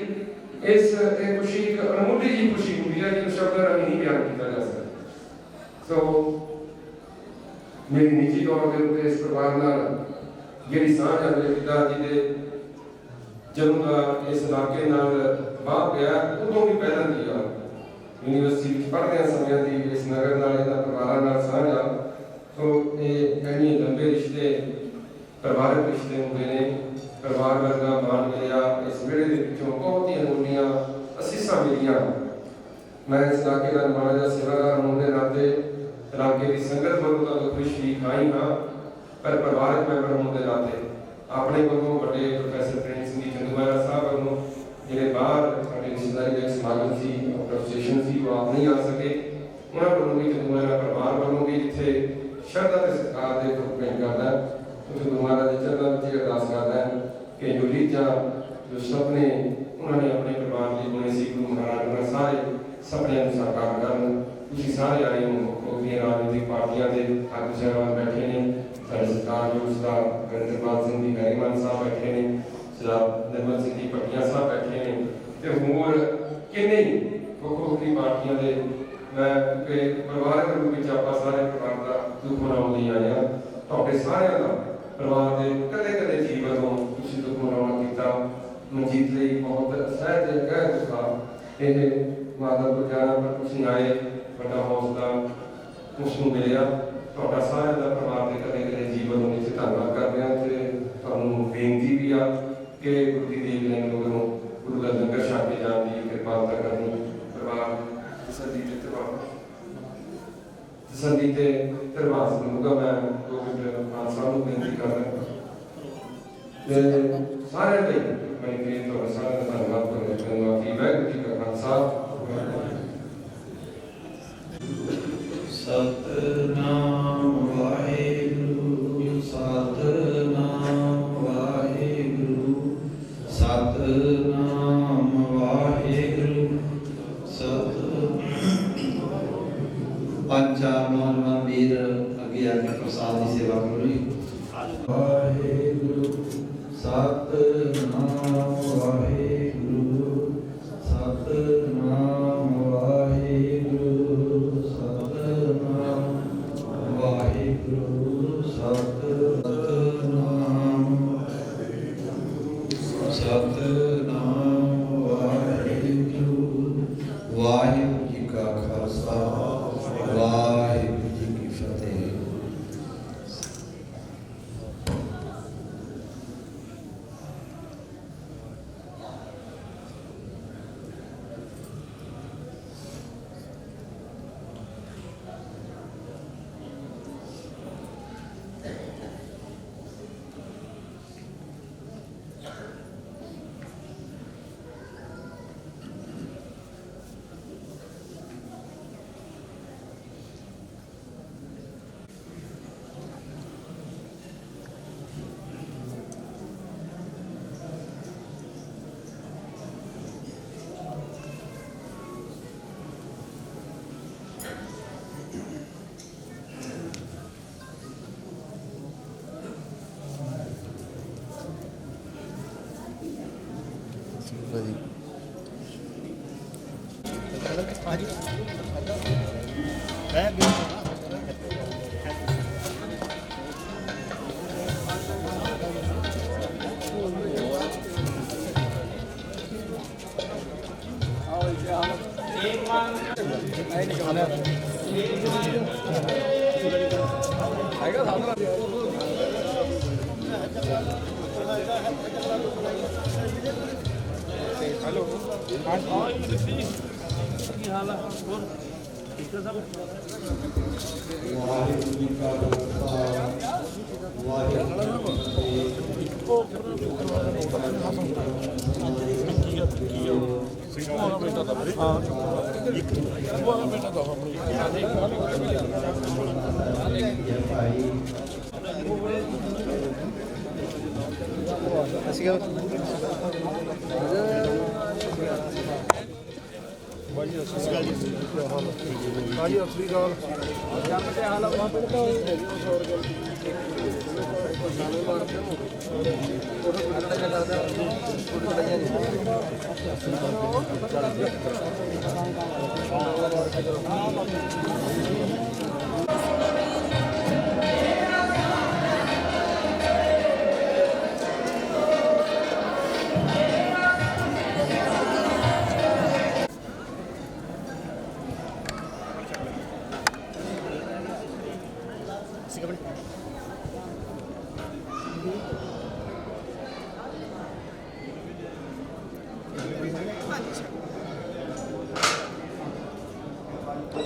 ਇਹ ਖੁਸ਼ੀ ਇੱਕ ਅਣਮੁੱਲੀ ਜਿਹੀ ਖੁਸ਼ੀ ਹੁੰਦੀ ਹੈ ਜਿਹਨੂੰ ਸ਼ਬਦਾਂ ਰਾਹੀਂ ਨਹੀਂ ਬਿਆਨ ਕੀਤਾ ਜਾ ਸਕਦਾ। ਸੋ ਮੇਰੀ ਨਿੱਜੀ ਤੌਰ ਦੇ ਉੱਤੇ ਇਸ ਪਰਿਵਾਰ ਨਾਲ ਜਿਹੜੀ ਸਾਂਝ ਹੈ, ਮੇਰੇ ਪਿਤਾ ਜੀ ਦੇ ਜਦੋਂ ਦਾ ਇਸ ਇਲਾਕੇ ਨਾਲ ਵਾਹ ਪਿਆ, ਉਦੋਂ ਵੀ ਪਹਿਲਾਂ ਦੀ ਆ ਯੂਨੀਵਰਸਿਟੀ ਵਿੱਚ ਪੜ੍ਹਦਿਆਂ ਸਮਿਆਂ ਦੀ ਇਸ ਨਗਰ ਨਾਲ, ਇਹਨਾਂ ਪਰਿਵਾਰਾਂ ਨਾਲ ਸਾਂਝ ਆ। ਸੋ ਇਹ ਇੰਨੇ ਲੰਬੇ ਰਿਸ਼ਤੇ, ਪਰਿਵਾਰਕ ਰਿਸ਼ਤੇ ਹੁੰਦੇ ਨੇ। ਪਰਿਵਾਰ ਵਰਗਾ ਮਾਣ ਮਿਲਿਆ ਇਸ ਵੇਲੇ ਦੇ ਵਿੱਚੋਂ ਬਹੁਤ ਹੀ ਅਨਮੋਲੀਆਂ ਅਸੀਸਾਂ ਮਿਲੀਆਂ। ਮੈਂ ਇਸ ਇਲਾਕੇ ਦਾ ਮਾੜਾ ਜਿਹਾ ਸੇਵਾਦਾਰ ਹੋਣ ਦੇ ਨਾਤੇ ਮੇਰੀ ਸੰਗਤ ਵੱਲੋਂ ਤਾਂ ਦੁੱਖ ਸ਼ਰੀਕ ਹਾਂ ਹੀ ਹਾਂ, ਪਰ ਪਰਿਵਾਰਕ ਮੈਂਬਰ ਹੋਣ ਦੇ ਨਾਤੇ ਆਪਣੇ ਵੱਲੋਂ ਵੱਡੇ ਪ੍ਰੋਫੈਸਰ ਪ੍ਰੇਮ ਸਿੰਘ ਜੀ ਚੰਦੂਮਾਜਰਾ ਸਾਹਿਬ ਵੱਲੋਂ ਜਿਹੜੇ ਬਾਹਰ ਸਾਡੇ ਰਿਸ਼ਤੇਦਾਰੀ ਦੇ ਸਮਾਗਮ ਸੀ, ਪ੍ਰੋਸੈਸ਼ਨ ਸੀ, ਉਹ ਆਪ ਨਹੀਂ ਆ ਸਕੇ। ਉਹਨਾਂ ਵੱਲੋਂ ਵੀ ਚੰਦੂਮਾਜਰਾ ਪਰਿਵਾਰ ਵੱਲੋਂ ਵੀ ਇੱਥੇ ਸ਼ਰਧਾ ਤੇ ਸਤਿਕਾਰ ਦੇ ਫੁੱਲ ਭੇਟ ਕਰਦਾ। ਚੰਦੂਮਾਜਰਾ ਦੇ ਚਰਨਾਂ ਵਿੱਚ ਅਰਦਾਸ ਕਰਦਾ ਕਿ ਜੋ ਰੀਝਾਂ, ਜੋ ਸੁਪਨੇ ਉਹਨਾਂ ਨੇ ਆਪਣੇ ਪਰਿਵਾਰ ਲਈ ਬੁਣੇ ਸੀ, ਗੁਰੂ ਮਹਾਰਾਜ ਉਹਨਾਂ ਸਾਰੇ ਸੁਪਨਿਆਂ ਨੂੰ ਸਾਕਾਰ ਕਰਨ। ਤੁਸੀਂ ਸਾਰੇ ਆਏ ਹੋ, ਉਹਦੀਆਂ ਰਾਜਨੀਤਿਕ ਪਾਰਟੀਆਂ ਦੇ ਆਗੂ ਸਾਹਿਬਾਨ ਬੈਠੇ ਨੇ, ਸਾਡੇ ਸਤਿਕਾਰਯੋਗ ਸਰਦਾਰ ਗੁਰਿੰਦਰਪਾਲ ਸਿੰਘ ਜੀ ਗੈਰੀਮਾਨ ਸਾਹਿਬ ਬੈਠੇ ਨੇ, ਸਰਦਾਰ ਨਿਰਮਲ ਸਿੰਘ ਜੀ ਪੱਟੀਆਂ ਸਾਹਿਬ ਬੈਠੇ ਨੇ, ਤੇ ਹੋਰ ਕਿੰਨੇ ਹੀ ਵੱਖੋ-ਵੱਖਰੀ ਪਾਰਟੀਆਂ ਦੇ। ਮੈਂ ਕਿ ਪਰਿਵਾਰਕ ਰੂਪ ਵਿੱਚ ਆਪਾਂ ਸਾਰੇ ਪਰਿਵਾਰ ਦਾ ਦੁੱਖ ਮਨਾਉਣ ਲਈ ਆਏ ਹਾਂ। ਤੁਹਾਡੇ ਸਾਰਿਆਂ ਦਾ ਪਰਿਵਾਰ ਦੇ ਕਦੇ-ਕਦੇ ਜੀਵਨ ਨੂੰ ਤੁਸੀਂ ਦੁੱਖ ਮਨਾਉਣਾ ਕੀਤਾ। ਮਨਜੀਤ ਲਈ ਬਹੁਤ ਸਹਿਜ ਕਹਿ ਦਿੱਤਾ ਇਹ ਮਾਤਾ ਕੋਲ ਜਾਣਾ, ਪਰ ਤੁਸੀਂ ਆਏ, ਵੱਡਾ ਹੌਸਲਾ ਉਸ ਨੂੰ ਮਿਲਿਆ। ਤੁਹਾਡਾ ਸਾਰਿਆਂ ਦਾ ਪਰਿਵਾਰ ਦੇ ਕਦੇ-ਕਦੇ ਜੀਵਨ ਨੂੰ ਵਿੱਚ ਧੰਨਵਾਦ ਕਰਦੇ ਹਾਂ ਤੇ ਤੁਹਾਨੂੰ ਬੇਨਤੀ ਵੀ ਆ ਕਿ ਗੁਰੂ ਦੀ ਦੇਵ ਨੇ ਲੋਕਾਂ ਨੂੰ ਗੁਰੂ ਦਾ ਲੰਗਰ ਛਕ ਕੇ ਜਾਣ ਦੀ ਕਿਰਪਾਲਤਾ ਕਰਨੀ। ਪਰਿਵਾਰ ਤਸੱਲੀ ਤੇ ਧਰਵਾਸ ਕਰੂੰਗਾ। ਮੈਂ 2 ਮਿੰਟ ਮਾਨ ਸਾਹਿਬ ਨੂੰ ਬੇਨਤੀ ਕਰਦਾ ਤੇ ਸਾਰਿਆਂ ਲਈ ਮੈਂ ਕਿ ਤੁਹਾਡਾ ਸਾਰਿਆਂ ਦਾ ਧੰਨਵਾਦ ਕਰਨਾ ਚਾਹੁੰਦਾ ਕਿ ਵਾਹਿਗੁਰੂ ਜੀ ਕਾ ਖਾਲਸਾ ਸਤਨਾਮ ਵਾਹਿਗੁਰੂ ਸਤਨਾਮ ਵਾਹਿਗੁਰੂ ਸਤਨਾਮ ਵਾਹਿਗੁਰੂ ਪੰਚਾ ਮਨ ਵੀਰ ਅੱਗੇ ਆ ਕੇ ਪ੍ਰਸਾਦ ਦੀ ਸੇਵਾ ਕਰੋ ਜੀ। ਵਾਹਿਗੁਰੂ ਸਤਨਾਮ ਵਾਹਿਗੁਰੂ ਸਤਨਾਮ ਵਾਹਿਗੁਰੂ ਸਤਨਾਮ ਵਾਹਿਗੁਰੂ ਸਤਨਾਮ ਵਾਹਿਗੁਰੂ। ਵਾਹਿਗੁਰੂ ਜੀ ਕਾ ਖਾਲਸਾ, ਵਾਹਿਗੁਰੂ ਜੀ ਕੀ ਫਤਿਹ।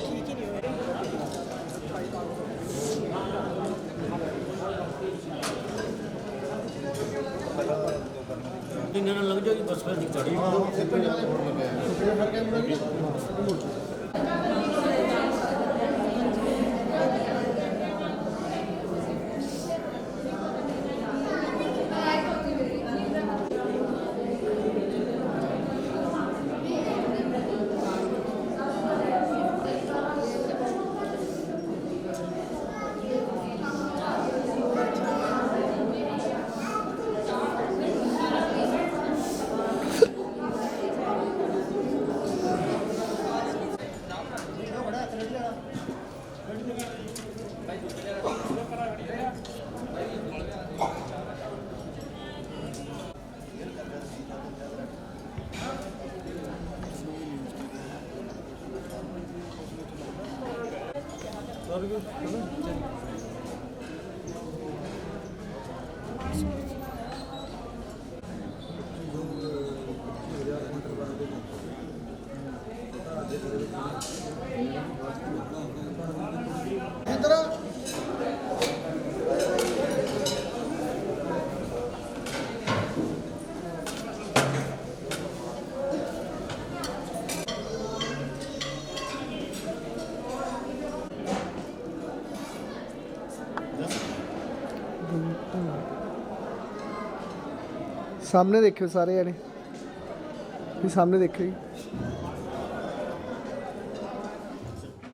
ठीक ही नहीं हो रहा। ਇੰਨੇ ਨਾਲ ਲੱਗ ਜਾਏਗੀ ਬਸ ਫਿਰ ਚੜੀ सामने देखियो सारे जने भी सामने देखियो जी।